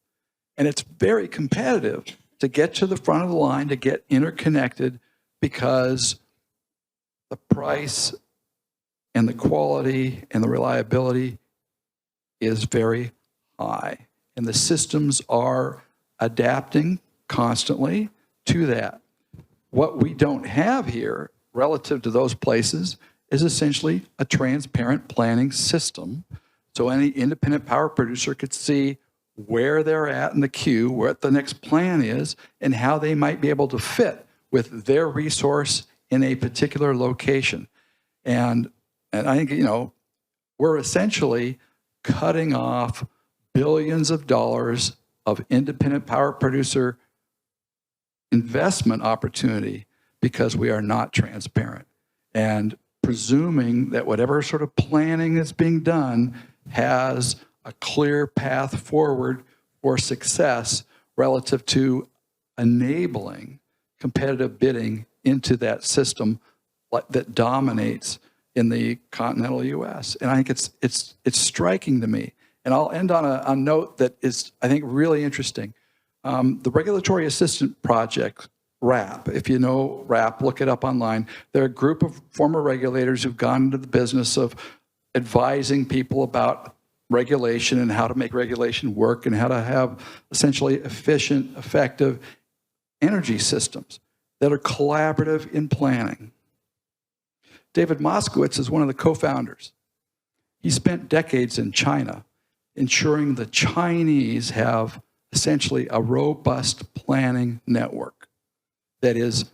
[SPEAKER 2] And it's very competitive to get to the front of the line, to get interconnected, because the price and the quality and the reliability is very high. And the systems are adapting constantly to that. What we don't have here relative to those places is essentially a transparent planning system. So any independent power producer could see where they're at in the queue, what the next plan is, and how they might be able to fit with their resource in a particular location. And I think, we're essentially cutting off billions of dollars of independent power producer investment opportunity because we are not transparent. And presuming that whatever sort of planning that's being done has a clear path forward for success relative to enabling competitive bidding into that system that dominates in the continental U.S. And I think it's striking to me. And I'll end on a note that is, I think, really interesting. The Regulatory Assistant Project, RAP, if you know RAP, look it up online. They're a group of former regulators who've gone into the business of advising people about regulation and how to make regulation work and how to have essentially efficient, effective energy systems that are collaborative in planning. David Moskowitz is one of the co-founders. He spent decades in China ensuring the Chinese have essentially a robust planning network that is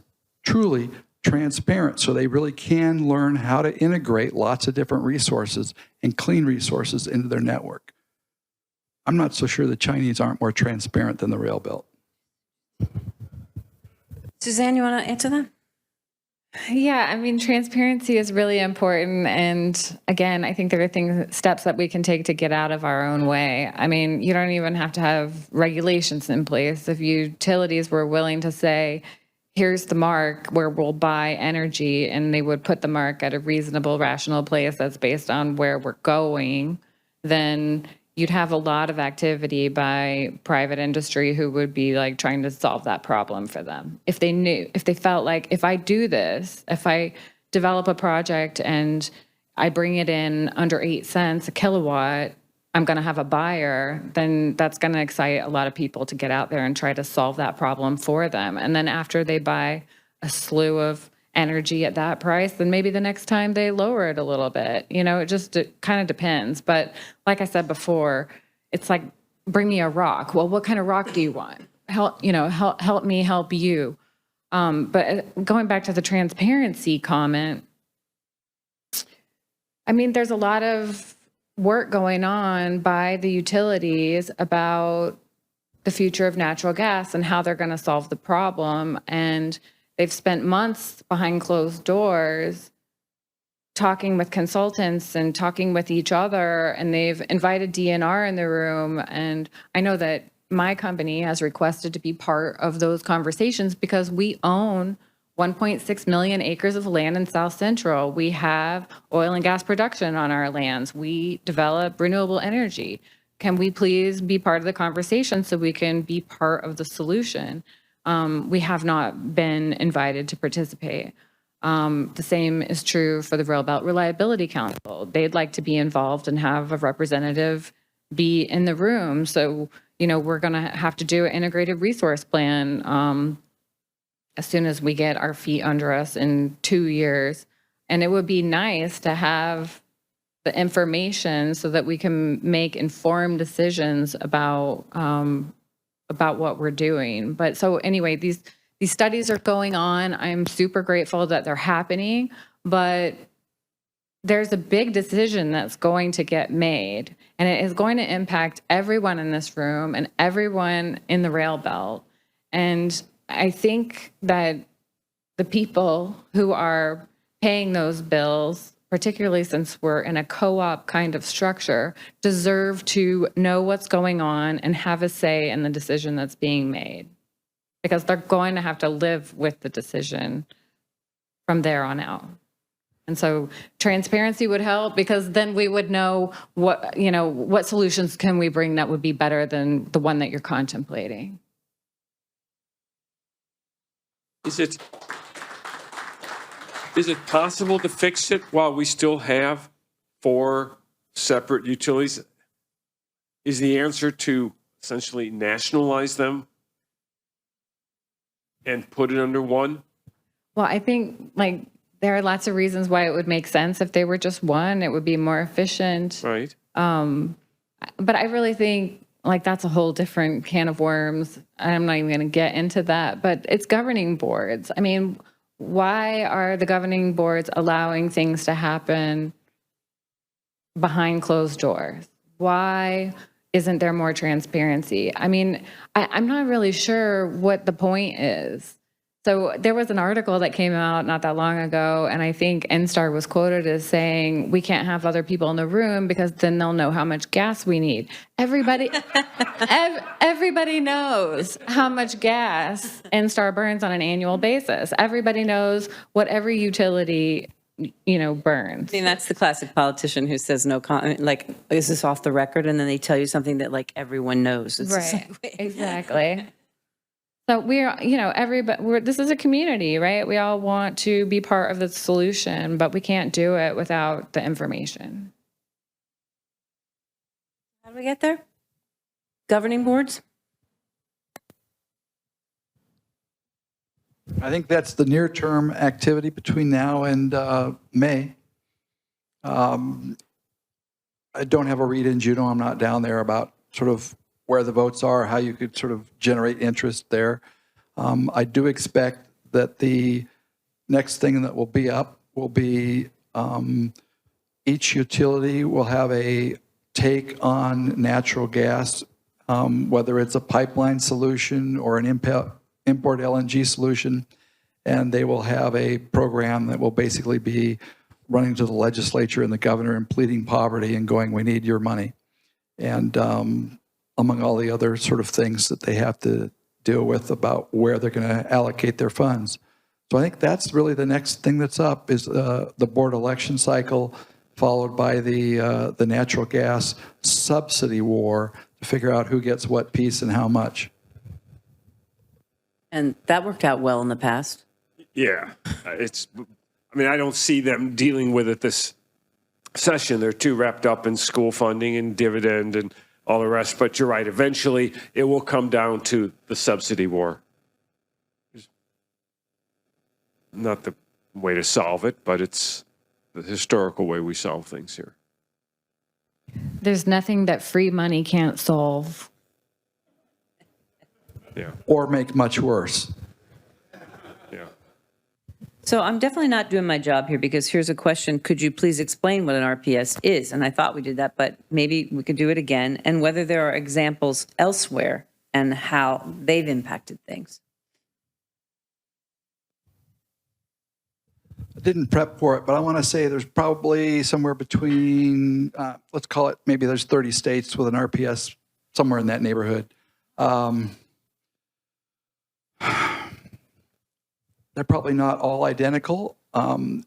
[SPEAKER 2] truly transparent, so they really can learn how to integrate lots of different resources and clean resources into their network. I'm not so sure the Chinese aren't more transparent than the Railbelt.
[SPEAKER 1] Suzanne, you want to answer that?
[SPEAKER 3] Yeah, I mean, transparency is really important. And again, I think there are steps that we can take to get out of our own way. I mean, you don't even have to have regulations in place. If utilities were willing to say, here's the mark where we'll buy energy, and they would put the mark at a reasonable, rational place that's based on where we're going, then you'd have a lot of activity by private industry who would be like trying to solve that problem for them. If they felt like, if I do this, if I develop a project and I bring it in under 8 cents a kilowatt, I'm going to have a buyer, then that's going to excite a lot of people to get out there and try to solve that problem for them. And then after they buy a slew of energy at that price, then maybe the next time they lower it a little bit. It kind of depends. But like I said before, it's like, bring me a rock. Well, what kind of rock do you want? Help me help you. But going back to the transparency comment, I mean, there's a lot of work going on by the utilities about the future of natural gas and how they're going to solve the problem. And they've spent months behind closed doors talking with consultants and talking with each other, and they've invited DNR in the room. And I know that my company has requested to be part of those conversations because we own 1.6 million acres of land in South Central. We have oil and gas production on our lands. We develop renewable energy. Can we please be part of the conversation so we can be part of the solution? We have not been invited to participate. The same is true for the Railbelt Reliability Council. They'd like to be involved and have a representative be in the room. So, we're going to have to do an integrated resource plan as soon as we get our feet under us in 2 years. And it would be nice to have the information so that we can make informed decisions about what we're doing. But so anyway, these studies are going on. I'm super grateful that they're happening, but there's a big decision that's going to get made, and it is going to impact everyone in this room and everyone in the Railbelt. And I think that the people who are paying those bills, particularly since we're in a co-op kind of structure, deserve to know what's going on and have a say in the decision that's being made, because they're going to have to live with the decision from there on out. And so transparency would help, because then we would know what solutions can we bring that would be better than the one that you're contemplating.
[SPEAKER 4] Is it possible to fix it while we still have 4 separate utilities? Is the answer to essentially nationalize them and put it under one?
[SPEAKER 3] Well, I think there are lots of reasons why it would make sense if they were just one. It would be more efficient.
[SPEAKER 4] Right.
[SPEAKER 3] But I really think that's a whole different can of worms. I'm not even going to get into that, but it's governing boards. I mean, why are the governing boards allowing things to happen behind closed doors? Why isn't there more transparency? I mean, I'm not really sure what the point is. So there was an article that came out not that long ago, and I think NSTAR was quoted as saying, we can't have other people in the room because then they'll know how much gas we need. Everybody knows how much gas NSTAR burns on an annual basis. Everybody knows what every utility burns.
[SPEAKER 1] I mean, that's the classic politician who says no comment, is this off the record? And then they tell you something that everyone knows. It's
[SPEAKER 3] right, exactly. So this is a community, right? We all want to be part of the solution, but we can't do it without the information.
[SPEAKER 1] How do we get there? Governing boards?
[SPEAKER 2] I think that's the near-term activity between now and May. I don't have a read in Juneau. I'm not down there about sort of where the votes are, how you could sort of generate interest there. I do expect that the next thing that will be up will be each utility will have a take on natural gas, whether it's a pipeline solution or an import LNG solution, and they will have a program that will basically be running to the legislature and the governor and pleading poverty and going, we need your money. And among all the other sort of things that they have to deal with about where they're going to allocate their funds. So I think that's really the next thing that's up is the board election cycle, followed by the natural gas subsidy war to figure out who gets what piece and how much.
[SPEAKER 1] And that worked out well in the past.
[SPEAKER 4] Yeah, I don't see them dealing with it this session. They're too wrapped up in school funding and dividend and all the rest. But you're right, eventually it will come down to the subsidy war. Not the way to solve it, but it's the historical way we solve things here.
[SPEAKER 3] There's nothing that free money can't solve.
[SPEAKER 4] Yeah,
[SPEAKER 2] Or make much worse.
[SPEAKER 4] yeah.
[SPEAKER 1] So I'm definitely not doing my job here because here's a question. Could you please explain what an RPS is? And I thought we did that, but maybe we could do it again. And whether there are examples elsewhere and how they've impacted things.
[SPEAKER 2] I didn't prep for it, but I want to say there's probably somewhere between, let's call it, maybe there's 30 states with an RPS, somewhere in that neighborhood. They're probably not all identical.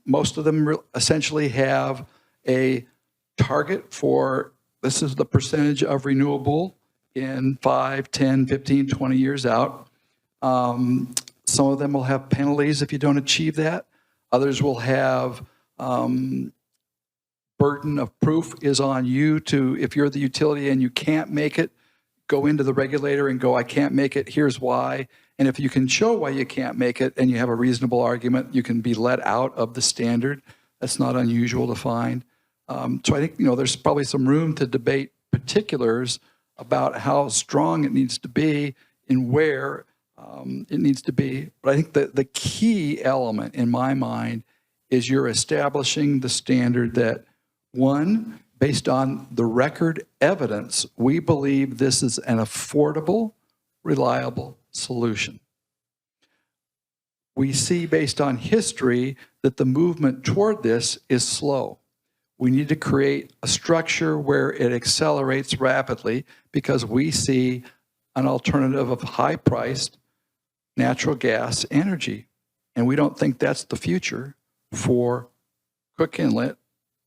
[SPEAKER 2] Most of them essentially have a target for, this is the percentage of renewable in 5, 10, 15, 20 years out. Some of them will have penalties if you don't achieve that. Others will have burden of proof is on you to, if you're the utility and you can't make it, go into the regulator and go, I can't make it, here's why. And if you can show why you can't make it and you have a reasonable argument, you can be let out of the standard. That's not unusual to find. So I think, there's probably some room to debate particulars about how strong it needs to be and where it needs to be. But I think the key element in my mind is you're establishing the standard that, one, based on the record evidence, we believe this is an affordable, reliable solution. We see based on history that the movement toward this is slow. We need to create a structure where it accelerates rapidly because we see an alternative of high-priced natural gas energy. And we don't think that's the future for Cook Inlet,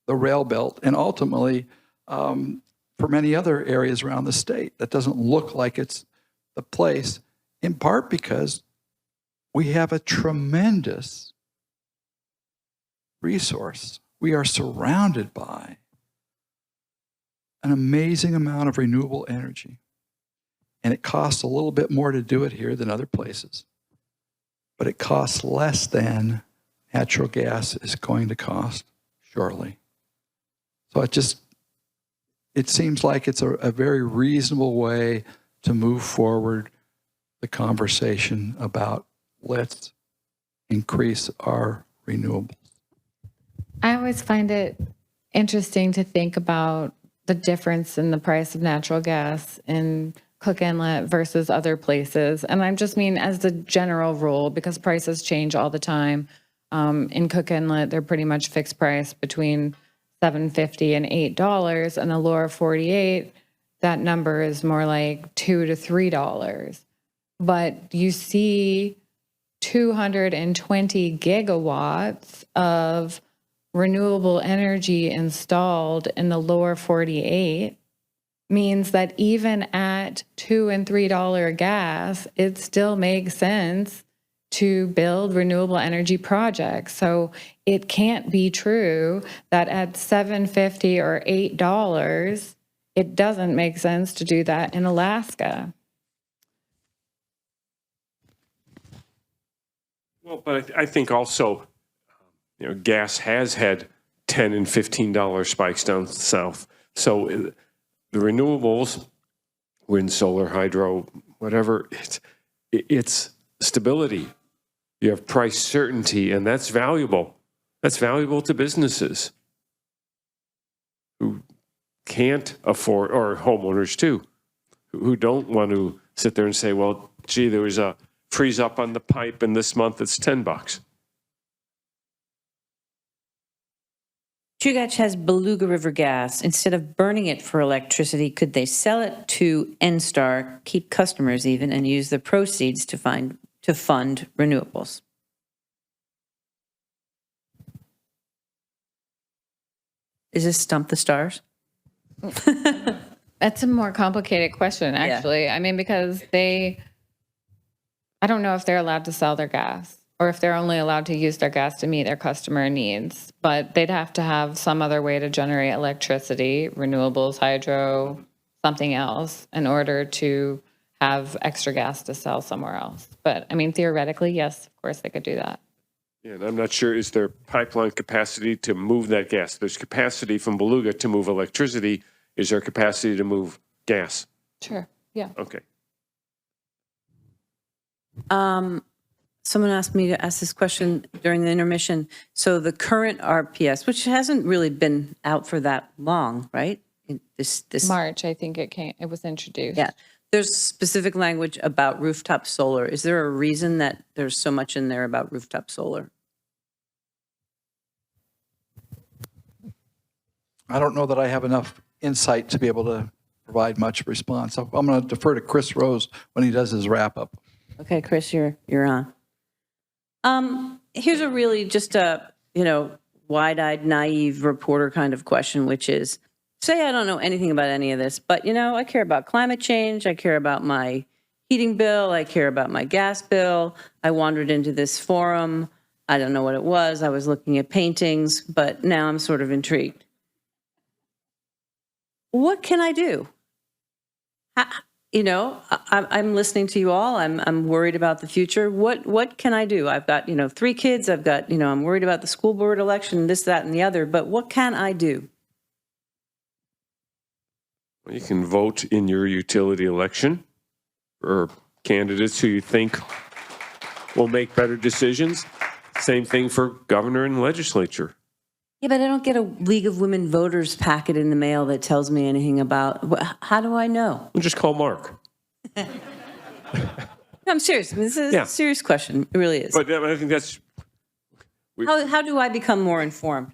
[SPEAKER 2] the Railbelt, and ultimately for many other areas around the state. That doesn't look like it's the place, in part because we have a tremendous resource. We are surrounded by an amazing amount of renewable energy. And it costs a little bit more to do it here than other places. But it costs less than natural gas is going to cost shortly. So it seems like it's a very reasonable way to move forward the conversation about let's increase our renewables.
[SPEAKER 3] I always find it interesting to think about the difference in the price of natural gas in Cook Inlet versus other places. And I just mean as the general rule, because prices change all the time. In Cook Inlet, they're pretty much fixed price between $7.50 and $8. And the lower 48, that number is more like $2 to $3. But you see 220 gigawatts of renewable energy installed in the lower 48 means that even at $2 and $3 gas, it still makes sense to build renewable energy projects. So it can't be true that at $7.50 or $8, it doesn't make sense to do that in Alaska.
[SPEAKER 4] Well, but I think also, gas has had $10 and $15 spikes down south. So the renewables, wind, solar, hydro, whatever, it's stability. You have price certainty, and that's valuable. That's valuable to businesses who can't afford, or homeowners too, who don't want to sit there and say, well, gee, there was a freeze up on the pipe and this month it's $10.
[SPEAKER 1] Chugach has Beluga River gas. Instead of burning it for electricity, could they sell it to NSTAR, keep customers even, and use the proceeds to fund renewables? Is this Stump the Stars?
[SPEAKER 3] That's a more complicated question, actually. I mean, because I don't know if they're allowed to sell their gas or if they're only allowed to use their gas to meet their customer needs, but they'd have to have some other way to generate electricity, renewables, hydro, something else, in order to have extra gas to sell somewhere else. But I mean, theoretically, yes, of course they could do that.
[SPEAKER 4] Yeah, and I'm not sure, is there pipeline capacity to move that gas? There's capacity from Beluga to move electricity. Is there capacity to move gas?
[SPEAKER 3] Sure, yeah.
[SPEAKER 4] Okay.
[SPEAKER 1] Someone asked me to ask this question during the intermission. So the current RPS, which hasn't really been out for that long, right? This
[SPEAKER 3] March, I think it was introduced.
[SPEAKER 1] Yeah. There's specific language about rooftop solar. Is there a reason that there's so much in there about rooftop solar?
[SPEAKER 2] I don't know that I have enough insight to be able to provide much response. I'm going to defer to Chris Rose when he does his wrap up.
[SPEAKER 1] Okay, Chris, you're on. Here's a really just a, wide-eyed, naive reporter kind of question, which is, say I don't know anything about any of this, but, I care about climate change. I care about my heating bill. I care about my gas bill. I wandered into this forum. I don't know what it was. I was looking at paintings, but now I'm sort of intrigued. What can I do? I'm listening to you all. I'm worried about the future. What can I do? I've got, 3 kids. I've got, I'm worried about the school board election, this, that, and the other, but what can I do?
[SPEAKER 4] Well, you can vote in your utility election for candidates who you think will make better decisions. Same thing for governor and legislature.
[SPEAKER 1] Yeah, but I don't get a League of Women Voters packet in the mail that tells me anything about, how do I know?
[SPEAKER 4] We'll just call Mark.
[SPEAKER 1] No, I'm serious. I mean, this is
[SPEAKER 4] Yeah.
[SPEAKER 1] a serious question. It really is.
[SPEAKER 4] But I think that's...
[SPEAKER 1] How do I become more informed?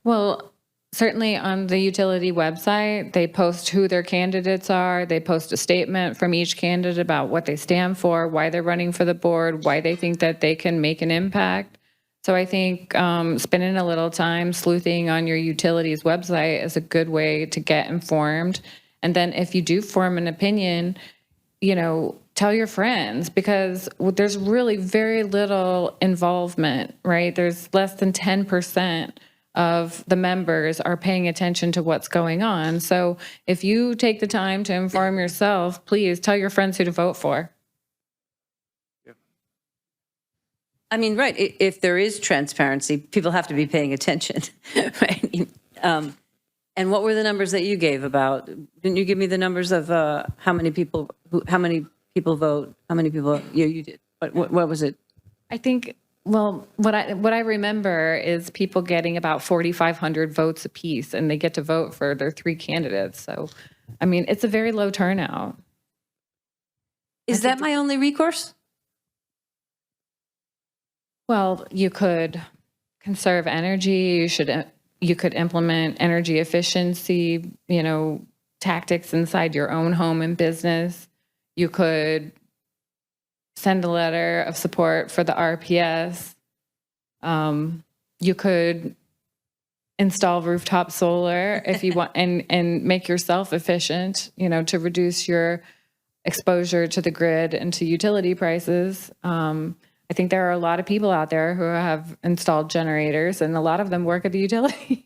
[SPEAKER 3] Well, certainly on the utility website, they post who their candidates are. They post a statement from each candidate about what they stand for, why they're running for the board, why they think that they can make an impact. So I think spending a little time sleuthing on your utilities website is a good way to get informed. And then if you do form an opinion, tell your friends, because there's really very little involvement, right? There's less than 10% of the members are paying attention to what's going on. So if you take the time to inform yourself, please tell your friends who to vote for.
[SPEAKER 1] I mean, right, if there is transparency, people have to be paying attention, right? And what were the numbers that you gave about, didn't you give me the numbers of how many people vote, how many people, you did, what was it?
[SPEAKER 3] I think, well, what I remember is people getting about 4,500 votes apiece, and they get to vote for their 3 candidates. So, I mean, it's a very low turnout.
[SPEAKER 1] Is that my only recourse?
[SPEAKER 3] Well, you could conserve energy. You could implement energy efficiency, tactics inside your own home and business. You could send a letter of support for the RPS. You could install rooftop solar if you want, and make yourself efficient, to reduce your exposure to the grid and to utility prices. I think there are a lot of people out there who have installed generators, and a lot of them work at the utility.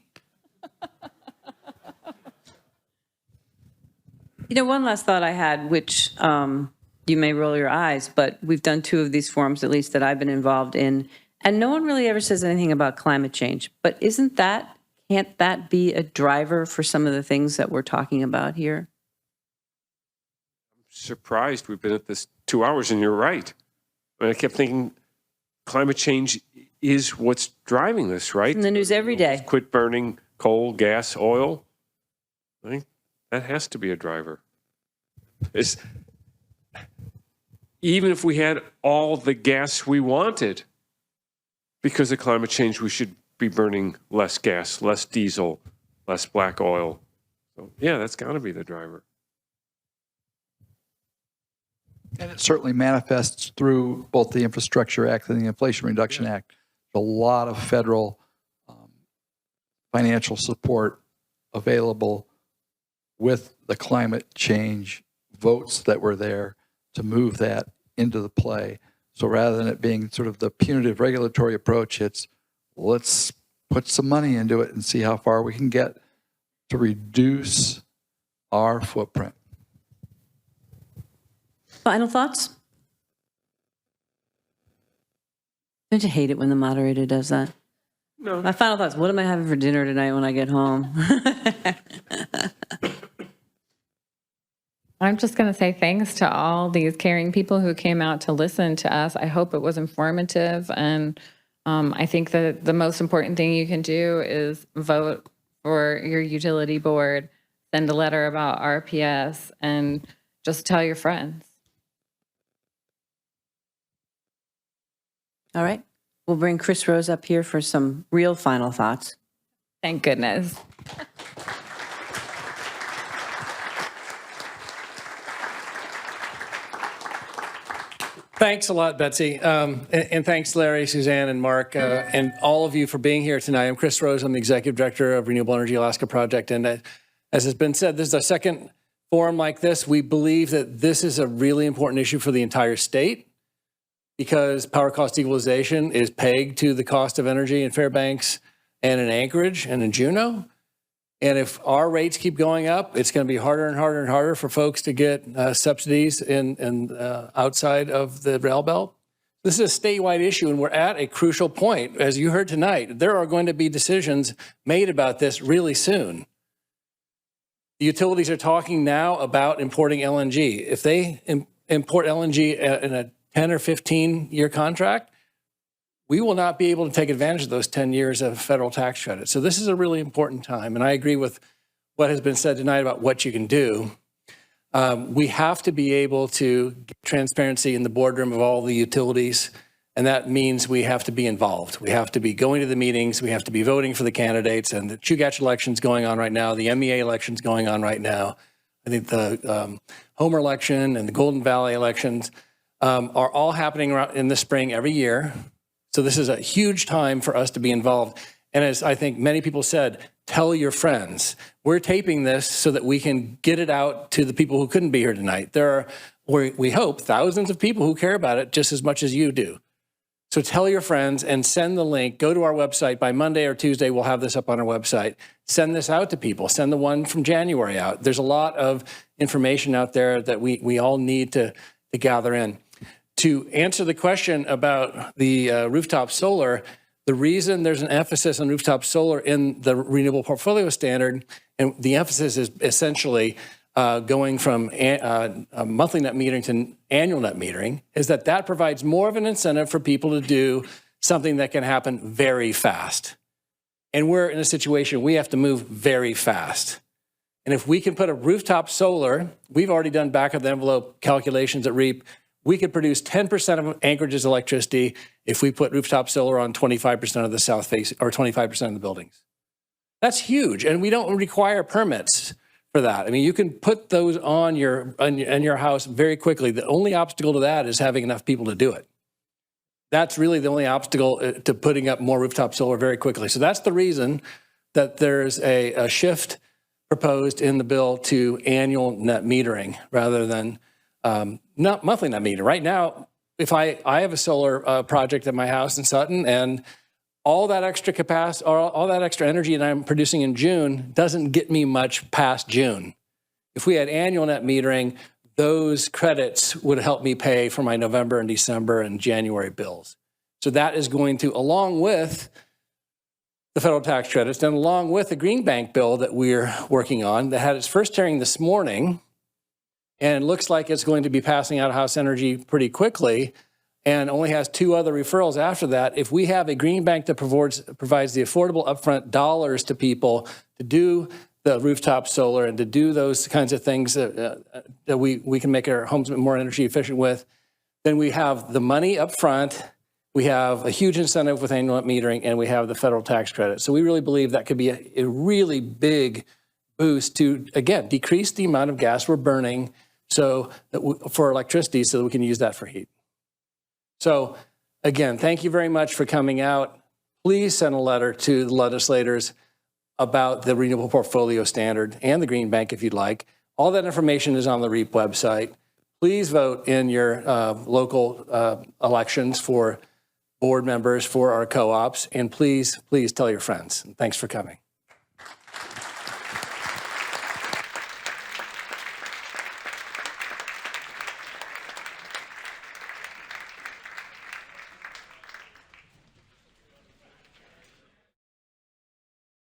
[SPEAKER 1] One last thought I had, which you may roll your eyes, but we've done 2 of these forums, at least that I've been involved in, and no one really ever says anything about climate change. But can't that be a driver for some of the things that we're talking about here?
[SPEAKER 4] I'm surprised we've been at this 2 hours and you're right. I kept thinking climate change is what's driving this, right?
[SPEAKER 1] In the news every day.
[SPEAKER 4] Quit burning coal, gas, oil. I think that has to be a driver. Even if we had all the gas we wanted, because of climate change, we should be burning less gas, less diesel, less black oil. So yeah, that's got to be the driver.
[SPEAKER 2] And it certainly manifests through both the Infrastructure Act and the Inflation Reduction Act. A lot of federal financial support available with the climate change votes that were there to move that into the play. So rather than it being sort of the punitive regulatory approach, it's let's put some money into it and see how far we can get to reduce our footprint.
[SPEAKER 1] Final thoughts? Don't you hate it when the moderator does that?
[SPEAKER 4] No.
[SPEAKER 1] My final thoughts, what am I having for dinner tonight when I get home?
[SPEAKER 3] I'm just going to say thanks to all these caring people who came out to listen to us. I hope it was informative. And I think that the most important thing you can do is vote for your utility board, send a letter about RPS, and just tell your friends.
[SPEAKER 1] All right. We'll bring Chris Rose up here for some real final thoughts.
[SPEAKER 3] Thank goodness.
[SPEAKER 5] Thanks a lot, Betsy. And thanks, Larry, Suzanne, and Mark, and all of you for being here tonight. I'm Chris Rose. I'm the Executive Director of Renewable Energy Alaska Project. And as has been said, this is our second forum like this. We believe that this is a really important issue for the entire state because power cost equalization is pegged to the cost of energy in Fairbanks and in Anchorage and in Juneau. And if our rates keep going up, it's going to be harder and harder and harder for folks to get subsidies in outside of the Railbelt. This is a statewide issue, and we're at a crucial point. As you heard tonight, there are going to be decisions made about this really soon. The utilities are talking now about importing LNG. If they import LNG in a 10 or 15-year contract, we will not be able to take advantage of those 10 years of federal tax credit. So this is a really important time. And I agree with what has been said tonight about what you can do. We have to be able to get transparency in the boardroom of all the utilities. And that means we have to be involved. We have to be going to the meetings. We have to be voting for the candidates. And the Chugach election's going on right now. The MEA election's going on right now. I think the Homer election and the Golden Valley elections are all happening in the spring every year. So this is a huge time for us to be involved. And as I think many people said, tell your friends. We're taping this so that we can get it out to the people who couldn't be here tonight. There are, we hope, thousands of people who care about it just as much as you do. So tell your friends and send the link. Go to our website. By Monday or Tuesday, we'll have this up on our website. Send this out to people. Send the one from January out. There's a lot of information out there that we all need to gather in. To answer the question about the rooftop solar, the reason there's an emphasis on rooftop solar in the renewable portfolio standard, and the emphasis is essentially going from monthly net metering to annual net metering, is that provides more of an incentive for people to do something that can happen very fast. And we're in a situation we have to move very fast. And if we can put a rooftop solar, we've already done back of the envelope calculations at REAP, we could produce 10% of Anchorage's electricity if we put rooftop solar on 25% of the south face or 25% of the buildings. That's huge, and we don't require permits for that. I mean, you can put those on your house very quickly. The only obstacle to that is having enough people to do it. That's really the only obstacle to putting up more rooftop solar very quickly. So that's the reason that there's a shift proposed in the bill to annual net metering rather than not monthly net metering. Right now, if I have a solar project at my house in Sutton, and all that extra capacity, or all that extra energy that I'm producing in June doesn't get me much past June. If we had annual net metering, those credits would help me pay for my November and December and January bills. So that is going to, along with the federal tax credits, and along with the Green Bank bill that we're working on that had its first hearing this morning, and looks like it's going to be passing out of House Energy pretty quickly, and only has 2 other referrals after that, if we have a green bank that provides the affordable upfront dollars to people to do the rooftop solar and to do those kinds of things that we can make our homes more energy efficient with, then we have the money up front, we have a huge incentive with annual metering, and we have the federal tax credit. So we really believe that could be a really big boost to, again, decrease the amount of gas we're burning so that for electricity so that we can use that for heat. So again, thank you very much for coming out. Please send a letter to the legislators about the Renewable Portfolio Standard and the Green Bank if you'd like. All that information is on the REAP website. Please vote in your local elections for board members for our co-ops, and please tell your friends. Thanks for coming.